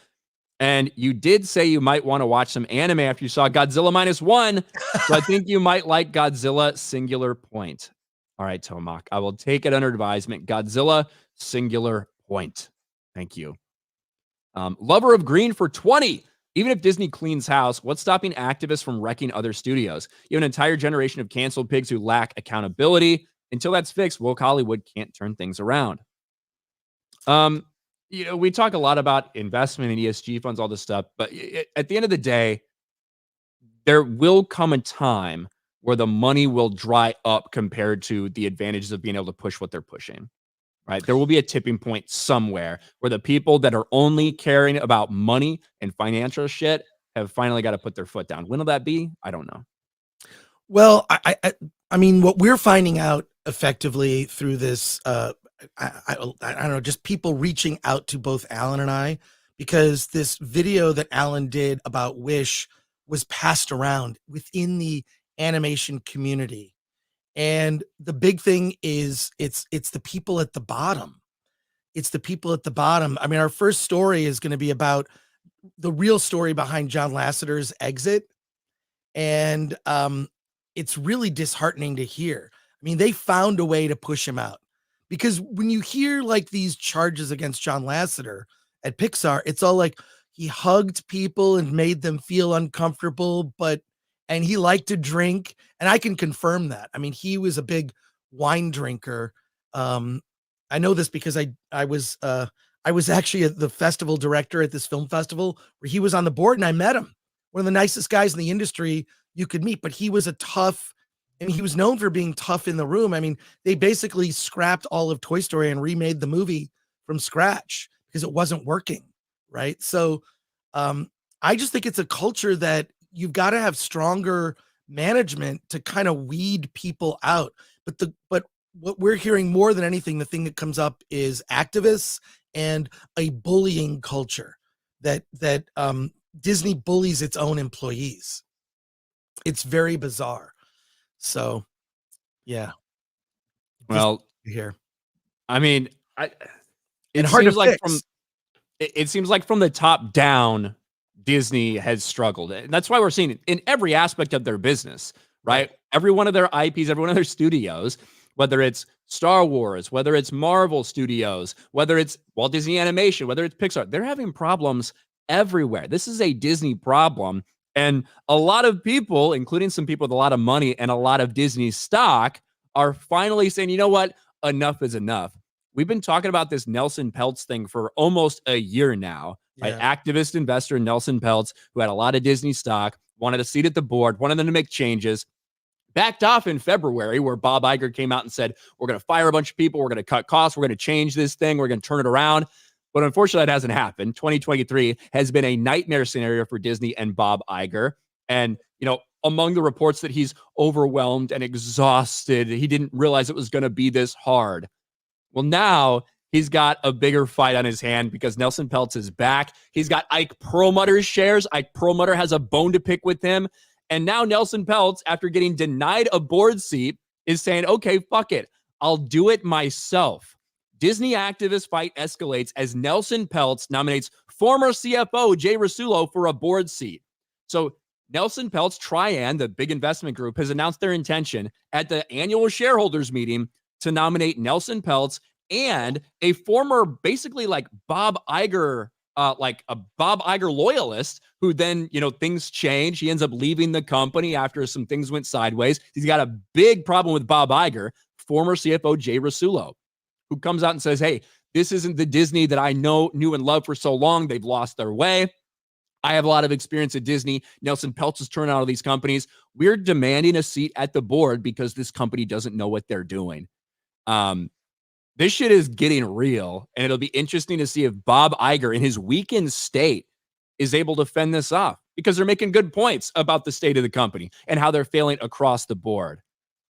and you did say you might want to watch some anime after you saw Godzilla -1. So I think you might like Godzilla Singular Point. All right, Tomac, I will take it under advisement. Godzilla Singular Point. Thank you. Lover of Green for 20. Even if Disney cleans house, what's stopping activists from wrecking other studios? You have an entire generation of canceled pigs who lack accountability. Until that's fixed, woke Hollywood can't turn things around. We talk a lot about investment in ESG funds, all this stuff, but at the end of the day, there will come a time where the money will dry up compared to the advantages of being able to push what they're pushing, right? There will be a tipping point somewhere where the people that are only caring about money and financial shit have finally got to put their foot down. When will that be? I don't know. Well, I mean, what we're finding out effectively through this, I don't know, just people reaching out to both Alan and I, because this video that Alan did about Wish was passed around within the animation community. And the big thing is it's the people at the bottom. It's the people at the bottom. I mean, our first story is going to be about the real story behind John Lasseter's exit. And it's really disheartening to hear. I mean, they found a way to push him out because when you hear like these charges against John Lasseter at Pixar, it's all like he hugged people and made them feel uncomfortable, and he liked to drink, and I can confirm that. I mean, he was a big wine drinker. I know this because I was actually the festival director at this film festival where he was on the board, and I met him. One of the nicest guys in the industry you could meet, but he was a tough, and he was known for being tough in the room. I mean, they basically scrapped all of Toy Story and remade the movie from scratch because it wasn't working, right? So I just think it's a culture that you've got to have stronger management to kind of weed people out. But what we're hearing more than anything, the thing that comes up is activists and a bullying culture that Disney bullies its own employees. It's very bizarre. So, yeah. Well, here, I mean, and hard to fix. It seems like from the top down, Disney has struggled. And that's why we're seeing it in every aspect of their business, right? Every one of their IPs, every one of their studios, whether it's Star Wars, whether it's Marvel Studios, whether it's Walt Disney Animation, whether it's Pixar, they're having problems everywhere. This is a Disney problem. And a lot of people, including some people with a lot of money and a lot of Disney stock, are finally saying, you know what? Enough is enough. We've been talking about this Nelson Peltz thing for almost a year now. Right? Activist investor Nelson Peltz, who had a lot of Disney stock, wanted a seat at the board, wanted them to make changes, backed off in February, where Bob Iger came out and said, we're going to fire a bunch of people, we're going to cut costs, we're going to change this thing, we're going to turn it around. But unfortunately, that hasn't happened. 2023 has been a nightmare scenario for Disney and Bob Iger. And, you know, among the reports that he's overwhelmed and exhausted, he didn't realize it was going to be this hard. Well, now he's got a bigger fight on his hand because Nelson Peltz is back. He's got Ike Perlmutter's shares. Ike Perlmutter has a bone to pick with him. And now Nelson Peltz, after getting denied a board seat, is saying, okay, fuck it. I'll do it myself. Disney activist fight escalates as Nelson Peltz nominates former CFO Jay Rasulo for a board seat. So Nelson Peltz, Trian, the big investment group, has announced their intention at the annual shareholders meeting to nominate Nelson Peltz and a former, basically like Bob Iger, like a Bob Iger loyalist, who then, you know, things change. He ends up leaving the company after some things went sideways. He's got a big problem with Bob Iger, former CFO Jay Rasulo, who comes out and says, hey, this isn't the Disney that I knew and loved for so long. They've lost their way. I have a lot of experience at Disney. Nelson Peltz has turned out of these companies. We're demanding a seat at the board because this company doesn't know what they're doing. This shit is getting real, and it'll be interesting to see if Bob Iger, in his weakened state, is able to fend this off, because they're making good points about the state of the company and how they're failing across the board.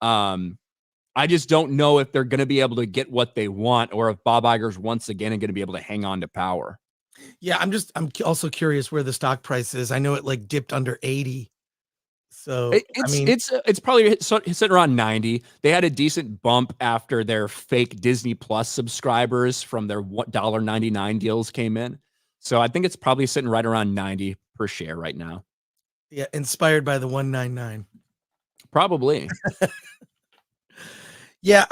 I just don't know if they're going to be able to get what they want, or if Bob Iger's once again going to be able to hang on to power. Yeah, I'm also curious where the stock price is. I know it like dipped under 80. So it's probably sitting around 90. They had a decent bump after their fake Disney Plus subscribers from their $1.99 deals came in. So I think it's probably sitting right around 90 per share right now. Yeah, inspired by the 199. Probably. Yeah,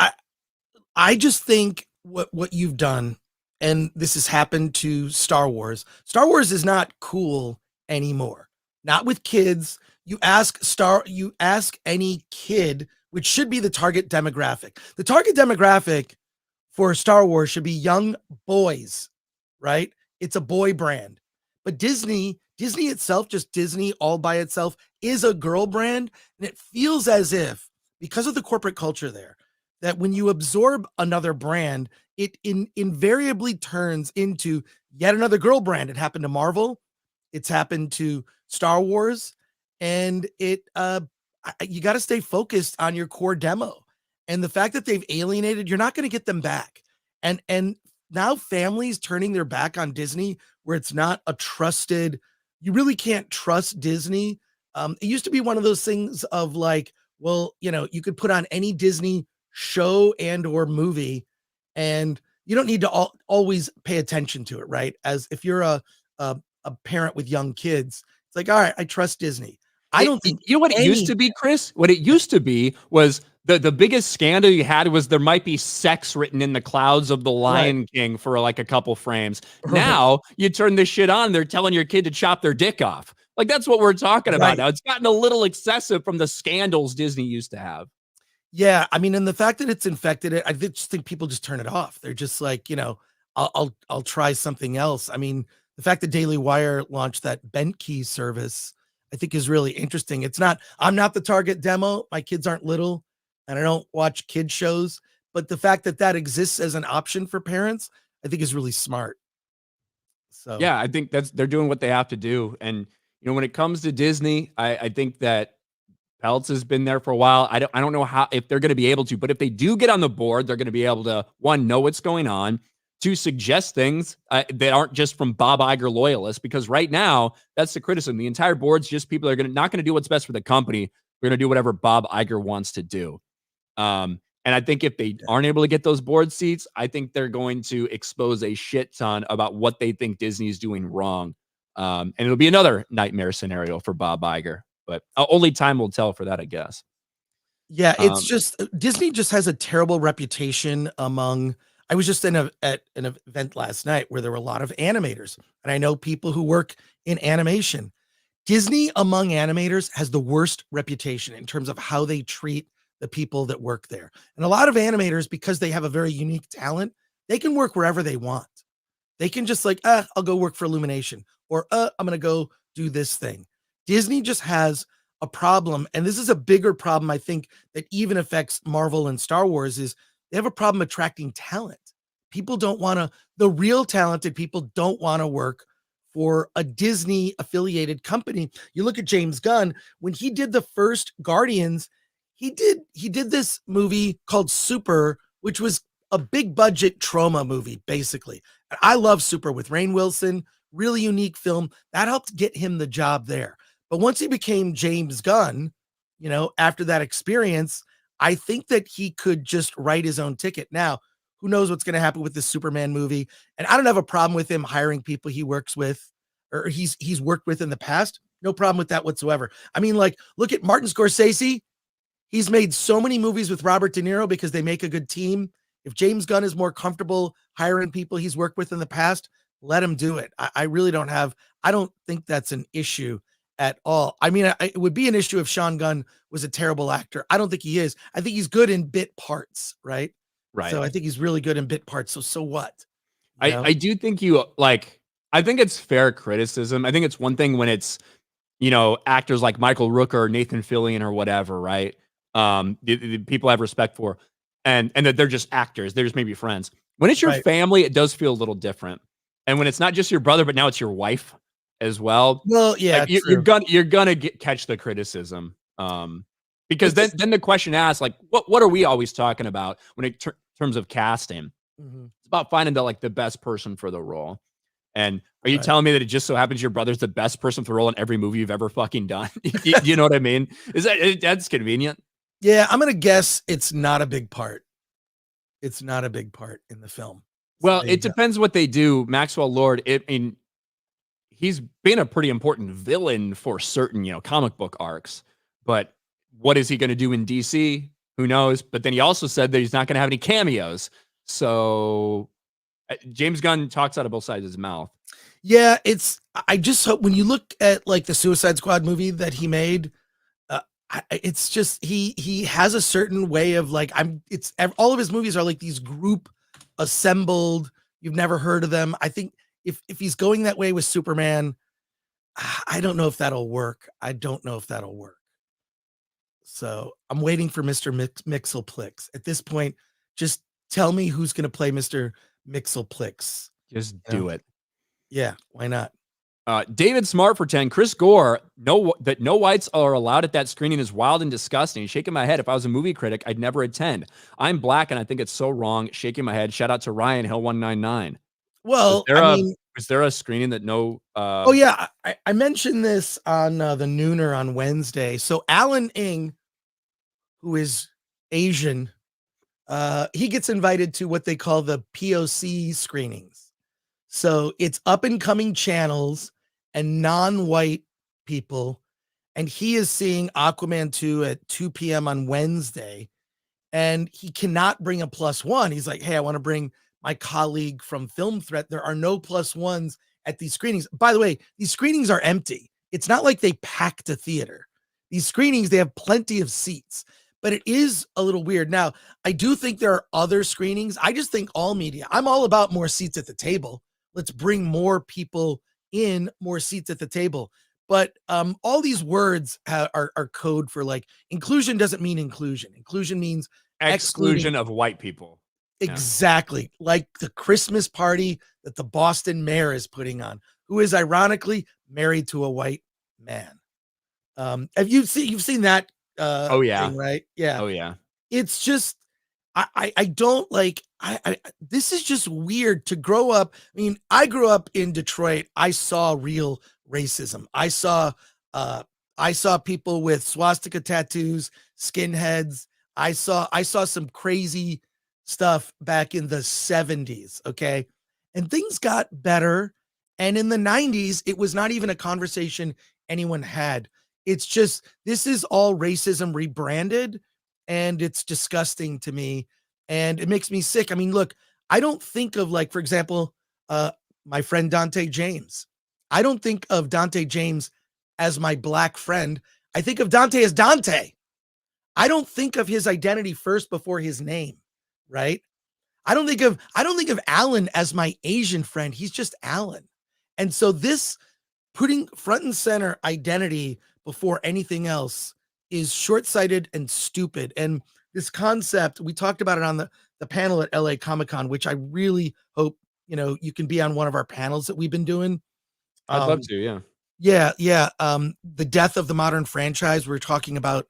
I just think what you've done, and this has happened to Star Wars. Star Wars is not cool anymore. Not with kids. You ask any kid, which should be the target demographic. The target demographic for Star Wars should be young boys, right? It's a boy brand. But Disney itself, just Disney all by itself, is a girl brand. And it feels as if, because of the corporate culture there, that when you absorb another brand, it invariably turns into yet another girl brand. It happened to Marvel. It's happened to Star Wars. And you got to stay focused on your core demo. And the fact that they've alienated, you're not going to get them back. And now families turning their back on Disney, where it's not a trusted, you really can't trust Disney. It used to be one of those things of like, well, you know, you could put on any Disney show and or movie, and you don't need to always pay attention to it, right? As if you're a parent with young kids, it's like, all right, I trust Disney. I don't think You know what it used any. to be, Chris? What it used to be was the biggest scandal you had was there might be sex written in the clouds of the Right, Lion King for like a couple frames. right, Now you turn this shit on, they're telling your kid to chop their dick off. Like that's what we're talking about right. now. It's gotten a little excessive from the scandals Disney used to have. Yeah, I mean, and the fact that it's infected it, just think people just turn it off. They're just like, I'll try something else. I mean, the fact that Daily Wire launched that Bent Key service, I think is really interesting. I'm not the target demo. My kids aren't little, and I don't watch kid shows. But the fact that that exists as an option for parents, I think is really smart. So Yeah, I think they're doing what they have to do. And when it comes to Disney, I think that Peltz has been there for a while. I don't know how if they're going to be able to, but if they do get on the board, they're going to be able to one know what's going on, two suggest things that aren't just from Bob Iger loyalists. Because right now, that's the criticism. The entire board's just people that are not going to do what's best for the company. They're going to do whatever Bob Iger wants to do. And I think if they yeah. aren't able to get those board seats, I think they're going to expose a shit ton about what they think Disney is doing wrong. And it'll be another nightmare scenario for Bob Iger, but only time will tell for that, I guess. Yeah, it's Um, just Disney just has a terrible reputation among. I was just at an event last night where there were a lot of animators, and I know people who work in animation. Disney among animators has the worst reputation in terms of how they treat the people that work there. And a lot of animators, because they have a very unique talent, they can work wherever they want. They can just like, I'll go work for Illumination, or I'm gonna go do this thing. Disney just has a problem, and this is a bigger problem, I think, that even affects Marvel and Star Wars, is they have a problem attracting talent. People don't wanna the real talented people don't wanna work for a Disney affiliated company. You look at James Gunn, when he did the first Guardians, he did this movie called Super, which was a big budget trauma movie, basically. And I love Super with Rainn Wilson, really unique film. That helped get him the job there. But once he became James Gunn, after that experience, I think that he could just write his own ticket. Now, who knows what's going to happen with this Superman movie? And I don't have a problem with him hiring people he works with or he's worked with in the past. No problem with that whatsoever. I mean, like, look at Martin Scorsese. He's made so many movies with Robert De Niro because they make a good team. If James Gunn is more comfortable hiring people he's worked with in the past, let him do it. I really I don't think that's an issue at all. I mean, it would be an issue if Sean Gunn was a terrible actor. I don't think he is. I think he's good in bit parts, right? right. So I think he's really good in bit parts. So what? You know? I do think I think it's fair criticism. I think it's one thing when it's, actors like Michael Rooker or Nathan Fillion or whatever, right? The people I have respect for, and that they're just actors. They're just maybe friends. When it's your Right. family, it does feel a little different. And when it's not just your brother, but now it's your wife as well, Well, yeah, like true. you're gonna catch the criticism. Because It's then just, then the question asks, like, what are we always talking about when it terms of casting? mhm, It's about finding the best person for the role. And are you right. telling me that it just so happens your brother's the best person for the role in every movie you've ever fucking done? You know what I mean? That's convenient? Yeah, I'm gonna guess it's not a big part. It's not a big part in the film. So Well, there you it go. depends what they do. Maxwell Lord, he's been a pretty important villain for certain, comic book arcs. But what is he going to do in DC? Who knows? But then he also said that he's not going to have any cameos. So James Gunn talks out of both sides of his mouth. Yeah, I just hope when you look at like the Suicide Squad movie that he made, it's just he has a certain way of like all of his movies are like these group assembled. You've never heard of them. I think if he's going that way with Superman, I don't know if that'll work. I don't know if that'll work. So I'm waiting for Mr. Mixelplix. At this point, just tell me who's going to play Mr. Mixelplix. Just You know? do it. Yeah, why not? David Smart for 10. Chris Gore, that no whites are allowed at that screening is wild and disgusting. Shaking my head. If I was a movie critic, I'd never attend. I'm black and I think it's so wrong. Shaking my head. Shout out to Ryan Hill 199. Was Well, there I a mean, was there a screening that no oh yeah, I mentioned this on the Nooner on Wednesday. So Alan Ing, who is Asian, he gets invited to what they call the POC screenings. So it's up and coming channels and non-white people. and he is seeing Aquaman 2 at 2 p.m. on Wednesday, and he cannot bring a plus one. He's like, hey, I want to bring my colleague from Film Threat. There are no plus ones at these screenings. By the way, these screenings are empty. It's not like they packed a theater. These screenings, they have plenty of seats, but it is a little weird. Now, I do think there are other screenings. I just think all media, I'm all about more seats at the table. Let's bring more people in, more seats at the table. But all these words are code for, like, inclusion doesn't mean inclusion. Inclusion means Exclusion of white people. exactly, like the Christmas party that the Boston mayor is putting on, who is ironically married to a white man. Have you've seen that Oh yeah. thing, right? Yeah. Oh yeah. It's just I don't like I this is just weird to grow up. I mean, I grew up in Detroit. I saw real racism. I saw people with swastika tattoos, skinheads. I saw some crazy stuff back in the 70s, okay? And things got better. And in the 90s, it was not even a conversation anyone had. It's just this is all racism rebranded, and it's disgusting to me, and it makes me sick. I mean, look, I don't think of, like, for example, uh my friend Dante James. I don't think of Dante James as my black friend. I think of Dante as Dante. I don't think of his identity first before his name, right? I don't think of Alan as my Asian friend. He's just Alan. And so this putting front and center identity before anything else is short-sighted and stupid. And this concept, we talked about it on the panel at LA Comic-Con, which I really hope, you can be on one of our panels that we've been doing. I'd love Um, to, yeah. yeah. The death of the modern franchise. We're talking about,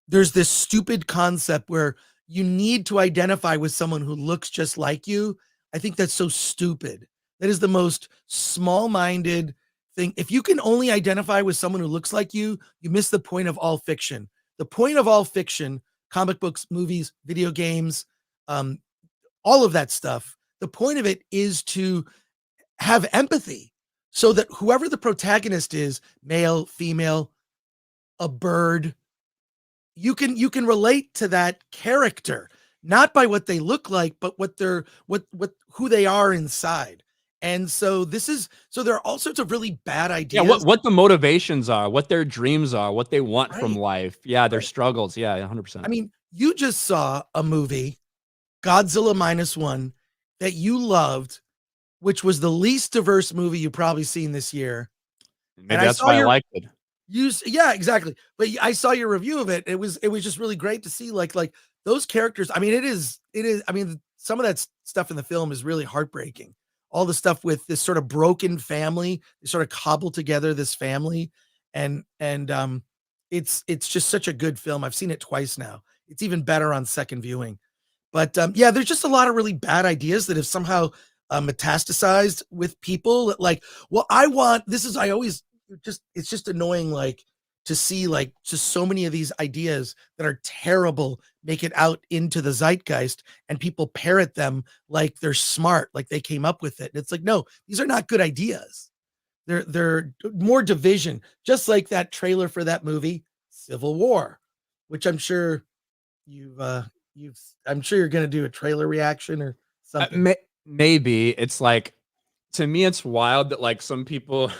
there's this stupid concept where you need to identify with someone who looks just like you. I think that's so stupid. That is the most small-minded thing. If you can only identify with someone who looks like you miss the point of all fiction. The point of all fiction, comic books, movies, video games, um, all of that stuff, the point of it is to have empathy so that whoever the protagonist is, male, female, a bird, you can relate to that character, not by what they look like, but what who they are inside. And so there are all sorts of really bad Yeah, ideas. what the motivations are, what their dreams are, what they want from Right, life. Yeah, their right. struggles. Yeah, I 100%. mean, you just saw a movie, Godzilla Minus One, that you loved, which was the least diverse movie you've probably seen this year. And Maybe I that's saw why I your liked it. yeah, exactly. But I saw your review of it. It was just really great to see, like those characters. I mean, it is. I mean, some of that stuff in the film is really heartbreaking. All the stuff with this sort of broken family, they sort of cobble together this family, and it's just such a good film. I've seen it twice now. It's even better on second viewing. But yeah, there's just a lot of really bad ideas that have somehow metastasized with people. Like, well, I always it's just annoying, like, to see, like, just so many of these ideas that are terrible make it out into the zeitgeist, and people parrot them like they're smart, like they came up with it. And it's like, no, these are not good ideas. They're more division, just like that trailer for that movie, Civil War, which you've you've I'm sure you're gonna do a trailer reaction or something. Maybe it's like, to me, it's wild that like some people,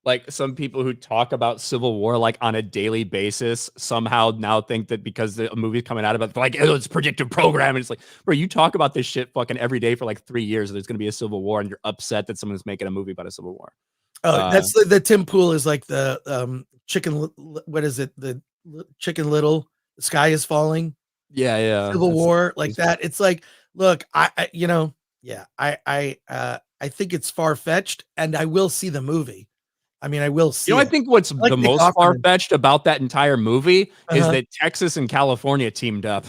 like some people who talk about Civil War like on a daily basis somehow now think that because the movie's coming out about it, like, oh, it's predictive program, and it's like, bro, you talk about this shit fucking every day for like 3 years. There's gonna be a Civil War, and you're upset that someone's making a movie about a Civil War. Oh, Uh, that's the Tim Pool is like the what is it? The Chicken Little, the sky is falling, yeah, yeah, Civil that's War, like that. It's like, look, yeah, I think it's far fetched, and I will see the movie. I mean, I will see I it. think what's I like the Nick most far Offerman. fetched about that entire movie is Uh-huh. that Texas and California teamed up.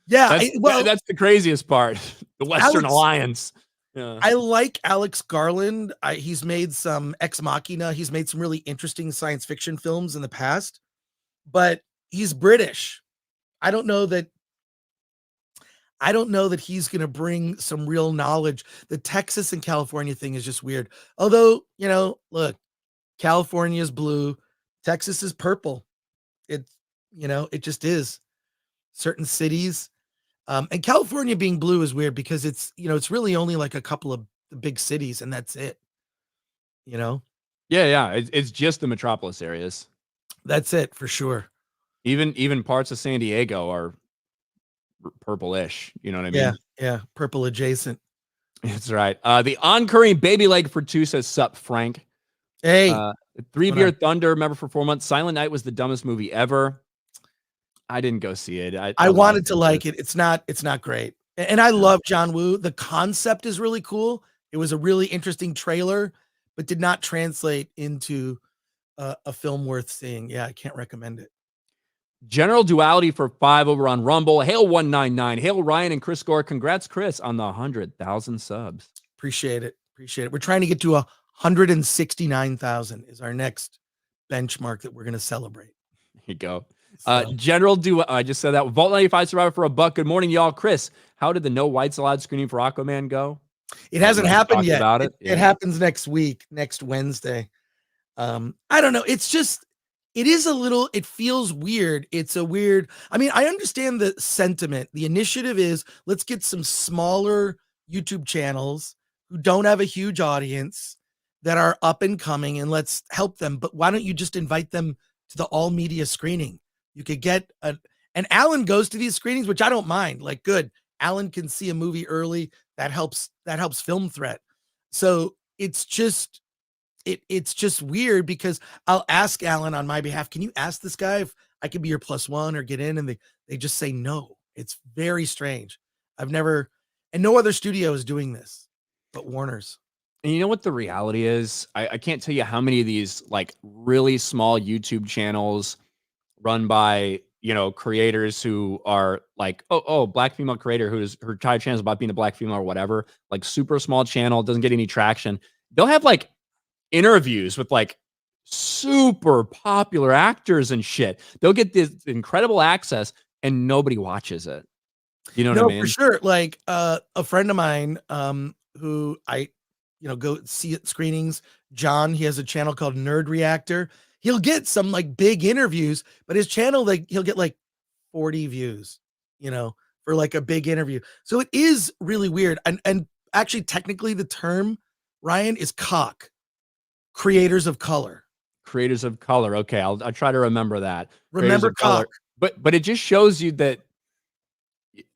Yeah, That's that's the craziest part. The Western Alex Alliance. Yeah. I like Alex Garland. He's made some Ex Machina. He's made some really interesting science fiction films in the past, but he's British. I don't know that I don't know that he's going to bring some real knowledge. The Texas and California thing is just weird. Although, look, California is blue, Texas is purple. It's, it just is. Certain cities, and California being blue is weird because it's really only like a couple of the big cities and that's it. You know, Yeah. It's just the metropolis areas. that's it for sure. Even parts of San Diego are purplish. You know what I Yeah, mean? yeah, purple adjacent. That's right. The oncurring baby leg for 2 says, "Sup, Frank." Hey, Uh, what's Three going Beer on? Thunder, remember for 4 months. Silent Night was the dumbest movie ever. I didn't go see it. I I lost wanted to interest. like it. It's not great. And I Yeah. love John Woo. The concept is really cool. It was a really interesting trailer, but did not translate into a film worth seeing. Yeah, I can't recommend it. General Duality for 5 over on Rumble. Hail 199. Hail Ryan and Chris Gore. Congrats, Chris, on the 100,000 subs. Appreciate it. Appreciate it. We're trying to get to 169,000 is our next benchmark that we're going to celebrate. Here you go. So, I just said that. Vault 95 Survivor for a buck. Good morning, y'all. Chris, how did the no whites allowed screening for Aquaman go? it We hasn't just happened talked yet. about It, it. it Yeah. happens next week, next Wednesday. I don't know. It feels weird. I understand the sentiment. The initiative is let's get some smaller YouTube channels who don't have a huge audience that are up and coming and let's help them. But why don't you just invite them to the all media screening? You could and Alan goes to these screenings, which I don't mind. Like, good. Alan can see a movie early. That helps Film Threat. So it's just weird because I'll ask Alan on my behalf, can you ask this guy if I could be your +1 or get in? And they just say no. It's very strange. And no other studio is doing this but Warner's. And you know what the reality is? I can't tell you how many of these like really small YouTube channels run by creators who are like black female creator who's her entire channel is about being a black female or whatever, like super small channel, doesn't get any traction. They'll have like interviews with like super popular actors and shit. They'll get this incredible access and nobody watches it. You know what I No, for mean? sure. Like a friend of mine, who I, go see at screenings, John, he has a channel called Nerd Reactor. He'll get some like big interviews, but his channel, like he'll get like 40 views, for like a big interview. So it is really weird. And actually technically the term, Ryan, is COC, creators of color. Creators of color. Okay, I'll try to remember that. Creators Remember of color. COC. But it just shows you that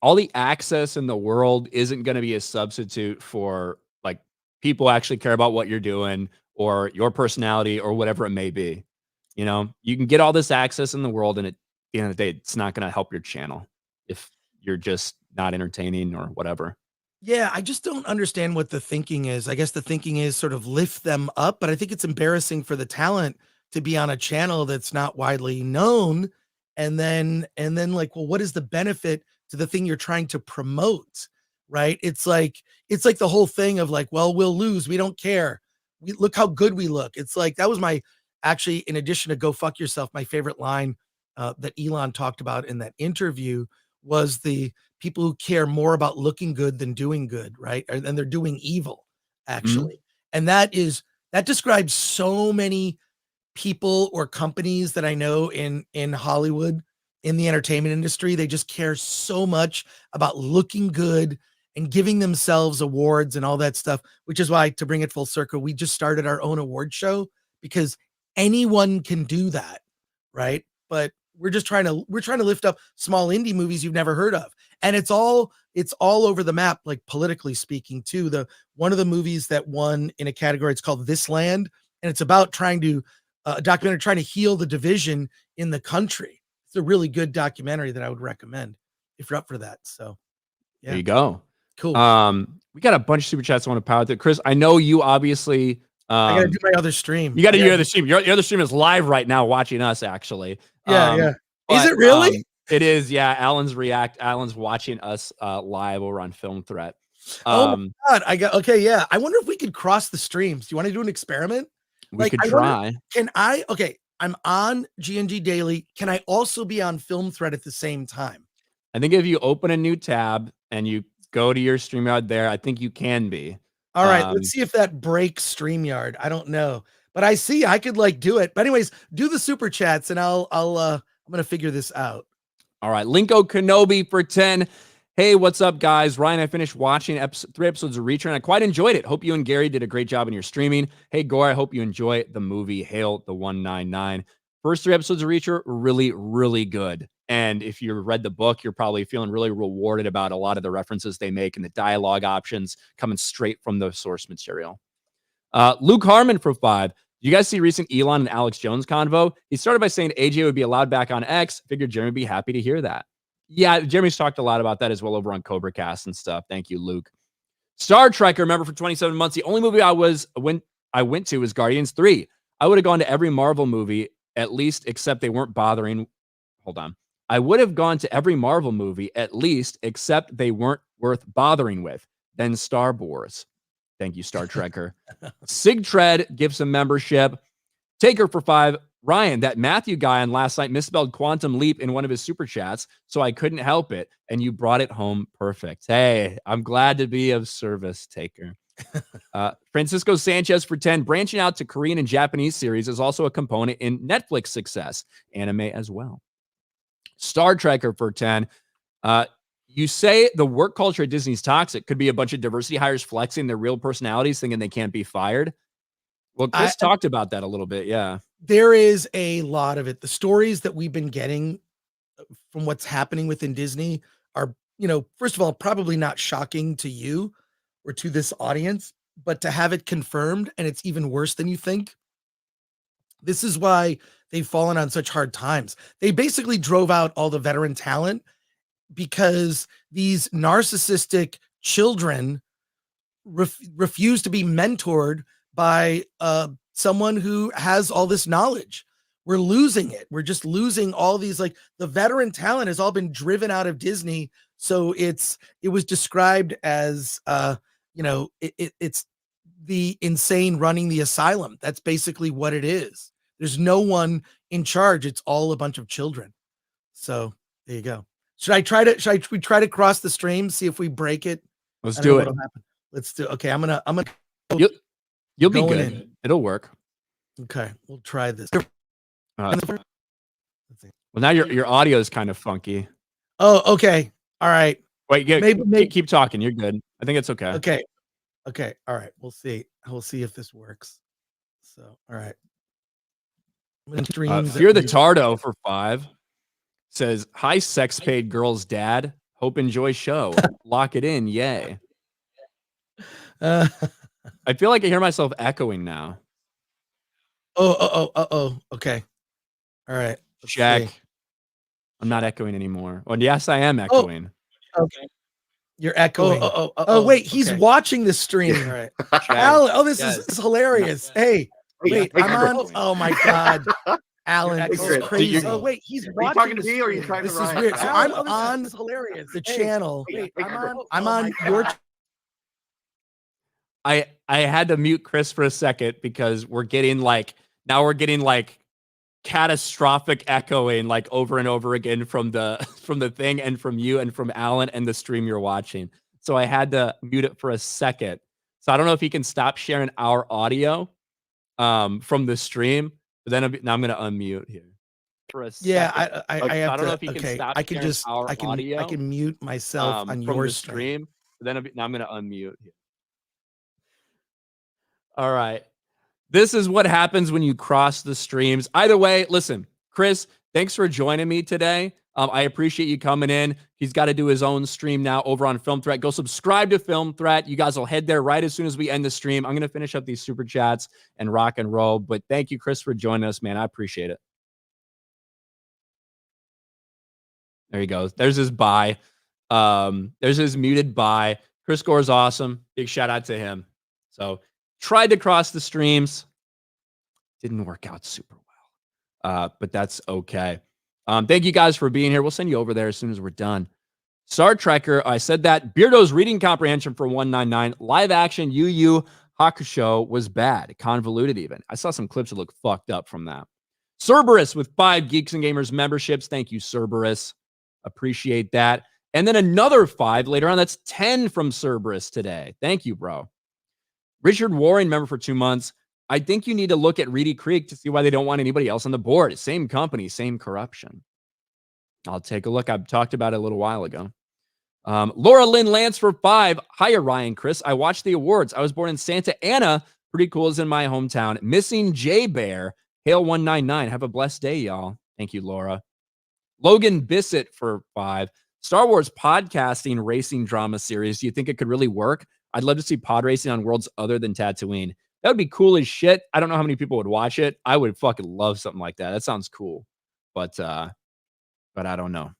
all the access in the world isn't going to be a substitute for like people actually care about what you're doing or your personality or whatever it may be. You can get all this access in the world, and at the end of the day, it's not going to help your channel if you're just not entertaining or whatever. Yeah, I just don't understand what the thinking is. I guess the thinking is sort of lift them up, but I think it's embarrassing for the talent to be on a channel that's not widely known. And then like, well, what is the benefit to the thing you're trying to promote? Right? It's like the whole thing of like, well, we'll lose. We don't care. We look how good we look. It's like that was my actually, in addition to go fuck yourself, my favorite line that Elon talked about in that interview was the people who care more about looking good than doing good, right? And they're doing evil, Mhm. actually. And that describes so many people or companies that I know in Hollywood, in the entertainment industry. They just care so much about looking good and giving themselves awards and all that stuff, which is why, to bring it full circle, we just started our own award show because anyone can do that, right? But we're trying to lift up small indie movies you've never heard of. And it's all over the map, like politically speaking, too. The one of the movies that won in a category, it's called This Land, and it's about a documentary trying to heal the division in the country. It's a really good documentary that I would recommend if you're up for that. So There yeah, you go. cool. We got a bunch of super chats I want to power through. Chris, I know you obviously I gotta do my other stream. you got to I do gotta the stream. Your other stream is live right now, watching us actually. Yeah, yeah. Is But it really? it is. Yeah, Alan's watching us live over on Film Threat. Oh my God. Okay, yeah. I wonder if we could cross the streams. Do you want to do an experiment? We could I wonder, try. okay, I'm on GNG Daily. Can I also be on Film Thread at the same time? I think if you open a new tab and you go to your StreamYard there, I think you can be. All right, let's see if that breaks StreamYard. I don't know. But I see I could like do it. But anyways, do the super chats and I'm I'm gonna figure this out. All right, Linko Kenobi for 10. Hey, what's up, guys? Ryan, I finished watching 3 episodes of Reacher, and I quite enjoyed it. Hope you and Gary did a great job in your streaming. Hey, Gore, I hope you enjoy the movie Hail the 199. First 3 episodes of Reacher, really, really good. And if you read the book, you're probably feeling really rewarded about a lot of the references they make and the dialogue options coming straight from the source material. Luke Harmon for 5. You guys see recent Elon and Alex Jones convo? He started by saying AJ would be allowed back on X. Figured Jeremy would be happy to hear that. Yeah, Jeremy's talked a lot about that as well over on Cobra Cast and stuff. Thank you, Luke. Star Trek, remember, for 27 months, the only movie I went to was Guardians 3. I would have gone to every Marvel movie, at least, except they weren't bothering. Hold on. I would have gone to every Marvel movie, at least, except they weren't worth bothering with. Then Star Wars. Thank you, Star Trekker. Sigtread gives some membership. Taker for 5. Ryan, that Matthew guy on last night misspelled Quantum Leap in one of his super chats, so I couldn't help it, and you brought it home perfect. Hey, I'm glad to be of service, Taker. Francisco Sanchez for 10. Branching out to Korean and Japanese series is also a component in Netflix success. Anime as well. Star Trekker for 10. You say the work culture at Disney's toxic. Could be a bunch of diversity hires flexing their real personalities, thinking they can't be fired. Well, Chris talked about that a little bit. Yeah. There is a lot of it. The stories that we've been getting from what's happening within Disney are, first of all, probably not shocking to you or to this audience, but to have it confirmed, and it's even worse than you think. This is why they've fallen on such hard times. They basically drove out all the veteran talent because these narcissistic children refuse to be mentored by someone who has all this knowledge. We're losing it. We're just losing all these, like, the veteran talent has all been driven out of Disney. So it was described as, it's the insane running the asylum. That's basically what it is. There's no one in charge. It's all a bunch of children. So there you go. Should we try to cross the stream, see if we break it? Let's do it. Let's do. Okay. I'm gonna. You'll be good. It'll work. Okay. We'll try this. Well, now your audio is kind of funky. Oh, okay. All right. Wait, maybe keep talking. You're good. I think it's okay. Okay. All right. We'll see. We'll see if this works. So, all right. Fear the Tardo for 5 says, "Hi, sex paid girl's dad. Hope enjoy show. Lock it in. Yay." I feel like I hear myself echoing now. Okay. All right. Check. See. I'm not echoing anymore. Oh, yes, I am echoing. Okay. You're echoing. Wait, he's watching the stream. All right. Alan, this is hilarious. Hey, wait, I'm on. Oh my God. Alan, this is crazy. Oh, wait, he's watching. Are you talking to me or are you trying to This is weird. So I'm on the channel. I'm on your. I had to mute Chris for a second because we're getting catastrophic echoing like over and over again from the thing and from you and from Alan and the stream you're watching. So I had to mute it for a second. So I don't know if he can stop sharing our audio from the stream. But then I'm going to unmute here for a second. Yeah, I have I don't know if he can stop. I can mute myself on your stream. But then I'm going to unmute here. All right. This is what happens when you cross the streams. Either way, listen, Chris, thanks for joining me today. I appreciate you coming in. He's got to do his own stream now over on Film Threat. Go subscribe to Film Threat. You guys will head there right as soon as we end the stream. I'm going to finish up these super chats and rock and roll. But thank you, Chris, for joining us, man. I appreciate it. There he goes. There's his bye. There's his muted bye. Chris Gore is awesome. Big shout out to him. So tried to cross the streams. Didn't work out super well. But that's okay. Thank you guys for being here. We'll send you over there as soon as we're done. Star Trekker, I said that. Beardo's reading comprehension for 199. Live action Yu Yu Hakusho was bad. Convoluted even. I saw some clips that look fucked up from that. Cerberus with 5 Geeks and Gamers memberships. Thank you, Cerberus. Appreciate that. And then another 5 later on. That's 10 from Cerberus today. Thank you, bro. Richard Warren, member for 2 months. I think you need to look at Reedy Creek to see why they don't want anybody else on the board. Same company, same corruption. I'll take a look. I've talked about it a little while ago. Laura Lynn Lance for 5. Hiya, Ryan, Chris. I watched the awards. I was born in Santa Ana. Pretty cool is in my hometown. Missing J Bear. Hail 199. Have a blessed day, y'all. Thank you, Laura. Logan Bissett for 5. Star Wars podcasting racing drama series. Do you think it could really work? I'd love to see pod racing on worlds other than Tatooine. That would be cool as shit. I don't know how many people would watch it. I would fucking love something like that. That sounds cool. But I don't know.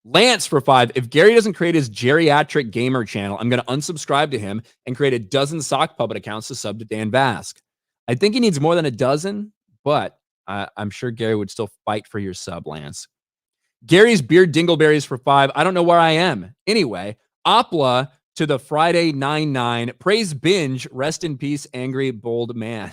Lance for 5. If Gary doesn't create his geriatric gamer channel, I'm going to unsubscribe to him and create a dozen sock puppet accounts to sub to Dan Vask. I think he needs more than a dozen, but I'm sure Gary would still fight for your sub, Lance. Gary's beard dingleberries for 5. I don't know where I am. Anyway, Opla to the Friday 9-9. Praise binge. Rest in peace, angry, bold man.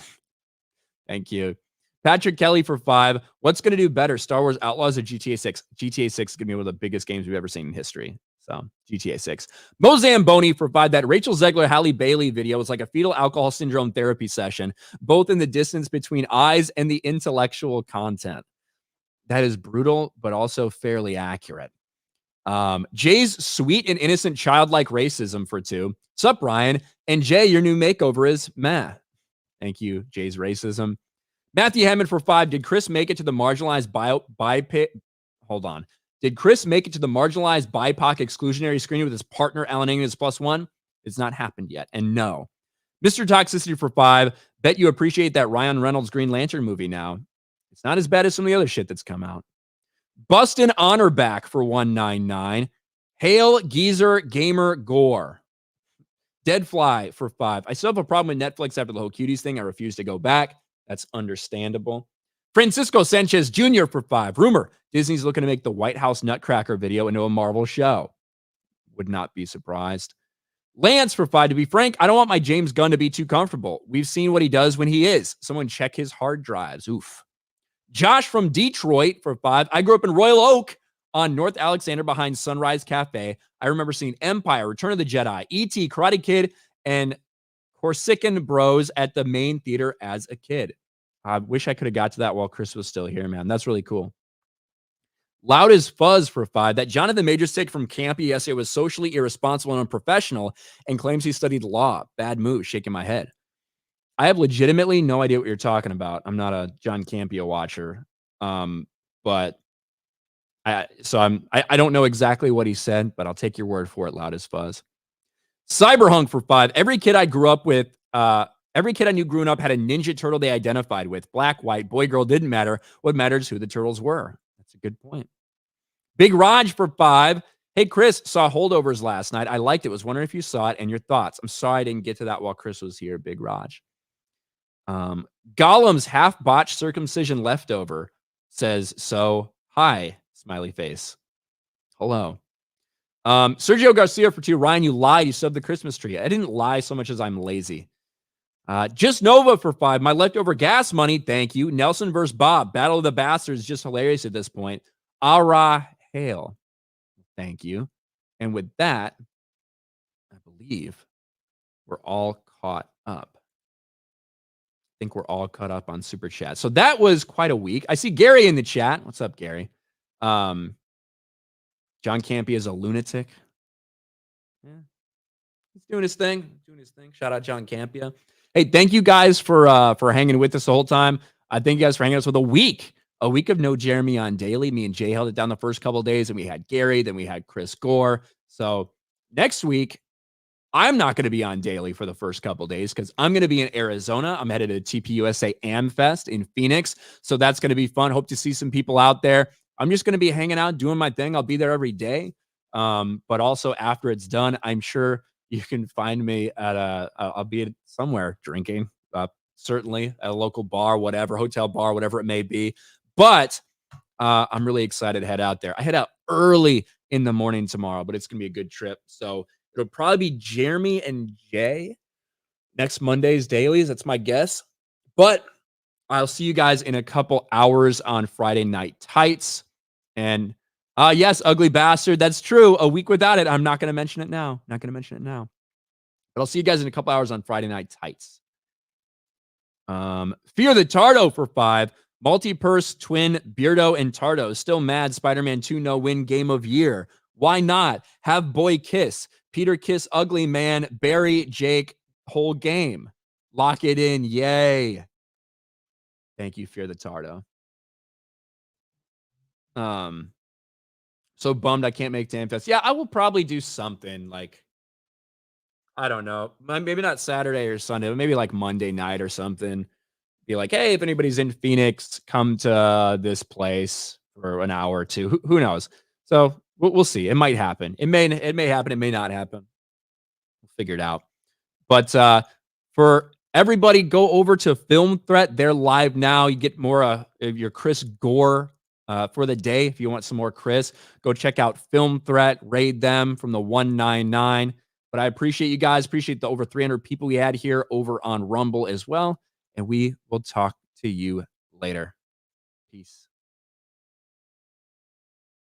Thank you. Patrick Kelly for 5. What's going to do better, Star Wars Outlaws or GTA 6? GTA 6 is going to be one of the biggest games we've ever seen in history. So, GTA 6. Mo Zamboni for 5. That Rachel Zegler, Halle Bailey video was like a fetal alcohol syndrome therapy session, both in the distance between eyes and the intellectual content. That is brutal, but also fairly accurate. Jay's sweet and innocent childlike racism for 2. Sup, Ryan? And Jay, your new makeover is meh. Thank you, Jay's racism. Matthew Hammond for 5. Did Chris make it to the marginalized Did Chris make it to the marginalized BIPOC exclusionary screening with his partner Alan English +1? It's not happened yet. And no. Mr. Toxicity for 5. Bet you appreciate that Ryan Reynolds Green Lantern movie now. It's not as bad as some of the other shit that's come out. Bustin' Honor back for 199. Hail Geezer Gamer Gore. Deadfly for 5. I still have a problem with Netflix after the whole cuties thing. I refuse to go back. That's understandable. Francisco Sanchez Jr. for 5. Rumor, Disney's looking to make the White House Nutcracker video into a Marvel show. Would not be surprised. Lance for 5. To be frank, I don't want my James Gunn to be too comfortable. We've seen what he does when he is. Someone check his hard drives. Oof. Josh from Detroit for 5. I grew up in Royal Oak on North Alexander behind Sunrise Cafe. I remember seeing Empire, Return of the Jedi, E.T., Karate Kid, and Corsican Bros at the main theater as a kid. I wish I could have got to that while Chris was still here, man. That's really cool. Loud as Fuzz for 5. That Jonathan Majors take from campy essay was socially irresponsible and unprofessional and claims he studied law. Bad move, shaking my head. I have legitimately no idea what you're talking about. I'm not a John Campea watcher. But I don't know exactly what he said, but I'll take your word for it, Loud as Fuzz. Cyberhunk for 5. Every kid I knew growing up had a Ninja Turtle they identified with. Black, white, boy, girl, didn't matter. What mattered is who the turtles were. That's a good point. Big Raj for 5. Hey, Chris, saw Holdovers last night. I liked it. Was wondering if you saw it and your thoughts. I'm sorry I didn't get to that while Chris was here, Big Raj. Gollum's half-botched circumcision leftover says, so, hi, smiley face. Hello. Sergio Garcia for 2. Ryan, you lied. You subbed the Christmas tree. I didn't lie so much as I'm lazy. Just Nova for 5. My leftover gas money. Thank you. Nelson versus Bob. Battle of the Bastards. Just hilarious at this point. Ara hail. Thank you. And with that, I believe we're all caught up. I think we're all caught up on Super Chat. So that was quite a week. I see Gary in the chat. What's up, Gary? John Campea is a lunatic. Yeah. He's doing his thing. Shout out John Campea. Hey, thank you guys for hanging with us the whole time. I thank you guys for hanging us with a week of no Jeremy on daily. Me and Jay held it down the first couple of days, and we had Gary, then we had Chris Gore. So next week, I'm not going to be on daily for the first couple of days because I'm going to be in Arizona. I'm headed to TPUSA AmFest in Phoenix. So that's going to be fun. Hope to see some people out there. I'm just going to be hanging out, doing my thing. I'll be there every day. But also after it's done, I'm sure you can find me at I'll be somewhere drinking, certainly at a local bar, whatever, hotel bar, whatever it may be. But I'm really excited to head out there. I head out early in the morning tomorrow, but it's going to be a good trip. So it'll probably be Jeremy and Jay next Monday's dailies. That's my guess. But I'll see you guys in a couple hours on Friday Night Tights. And yes, Ugly Bastard. That's true. A week without it. I'm not going to mention it now. But I'll see you guys in a couple hours on Friday Night Tights. Fear the Tardo for 5. Multi-purse twin Beardo and Tardo still mad Spider-Man 2 no win game of year. Why not? Have boy kiss. Peter kiss ugly man. Barry Jake whole game. Lock it in. Yay. Thank you, Fear the Tardo. So bummed I can't make Danfest. Yeah, I will probably do something like, I don't know, maybe not Saturday or Sunday, but maybe like Monday night or something. Be like, hey, if anybody's in Phoenix, come to this place for an hour or two. Who knows? So we'll see. It might happen. It may happen. It may not happen. We'll figure it out. But for everybody, go over to Film Threat. They're live now. You get more of your Chris Gore for the day. If you want some more Chris, go check out Film Threat. Raid them from the 199. But I appreciate you guys. Appreciate the over 300 people we had here over on Rumble as well. And we will talk to you later. Peace.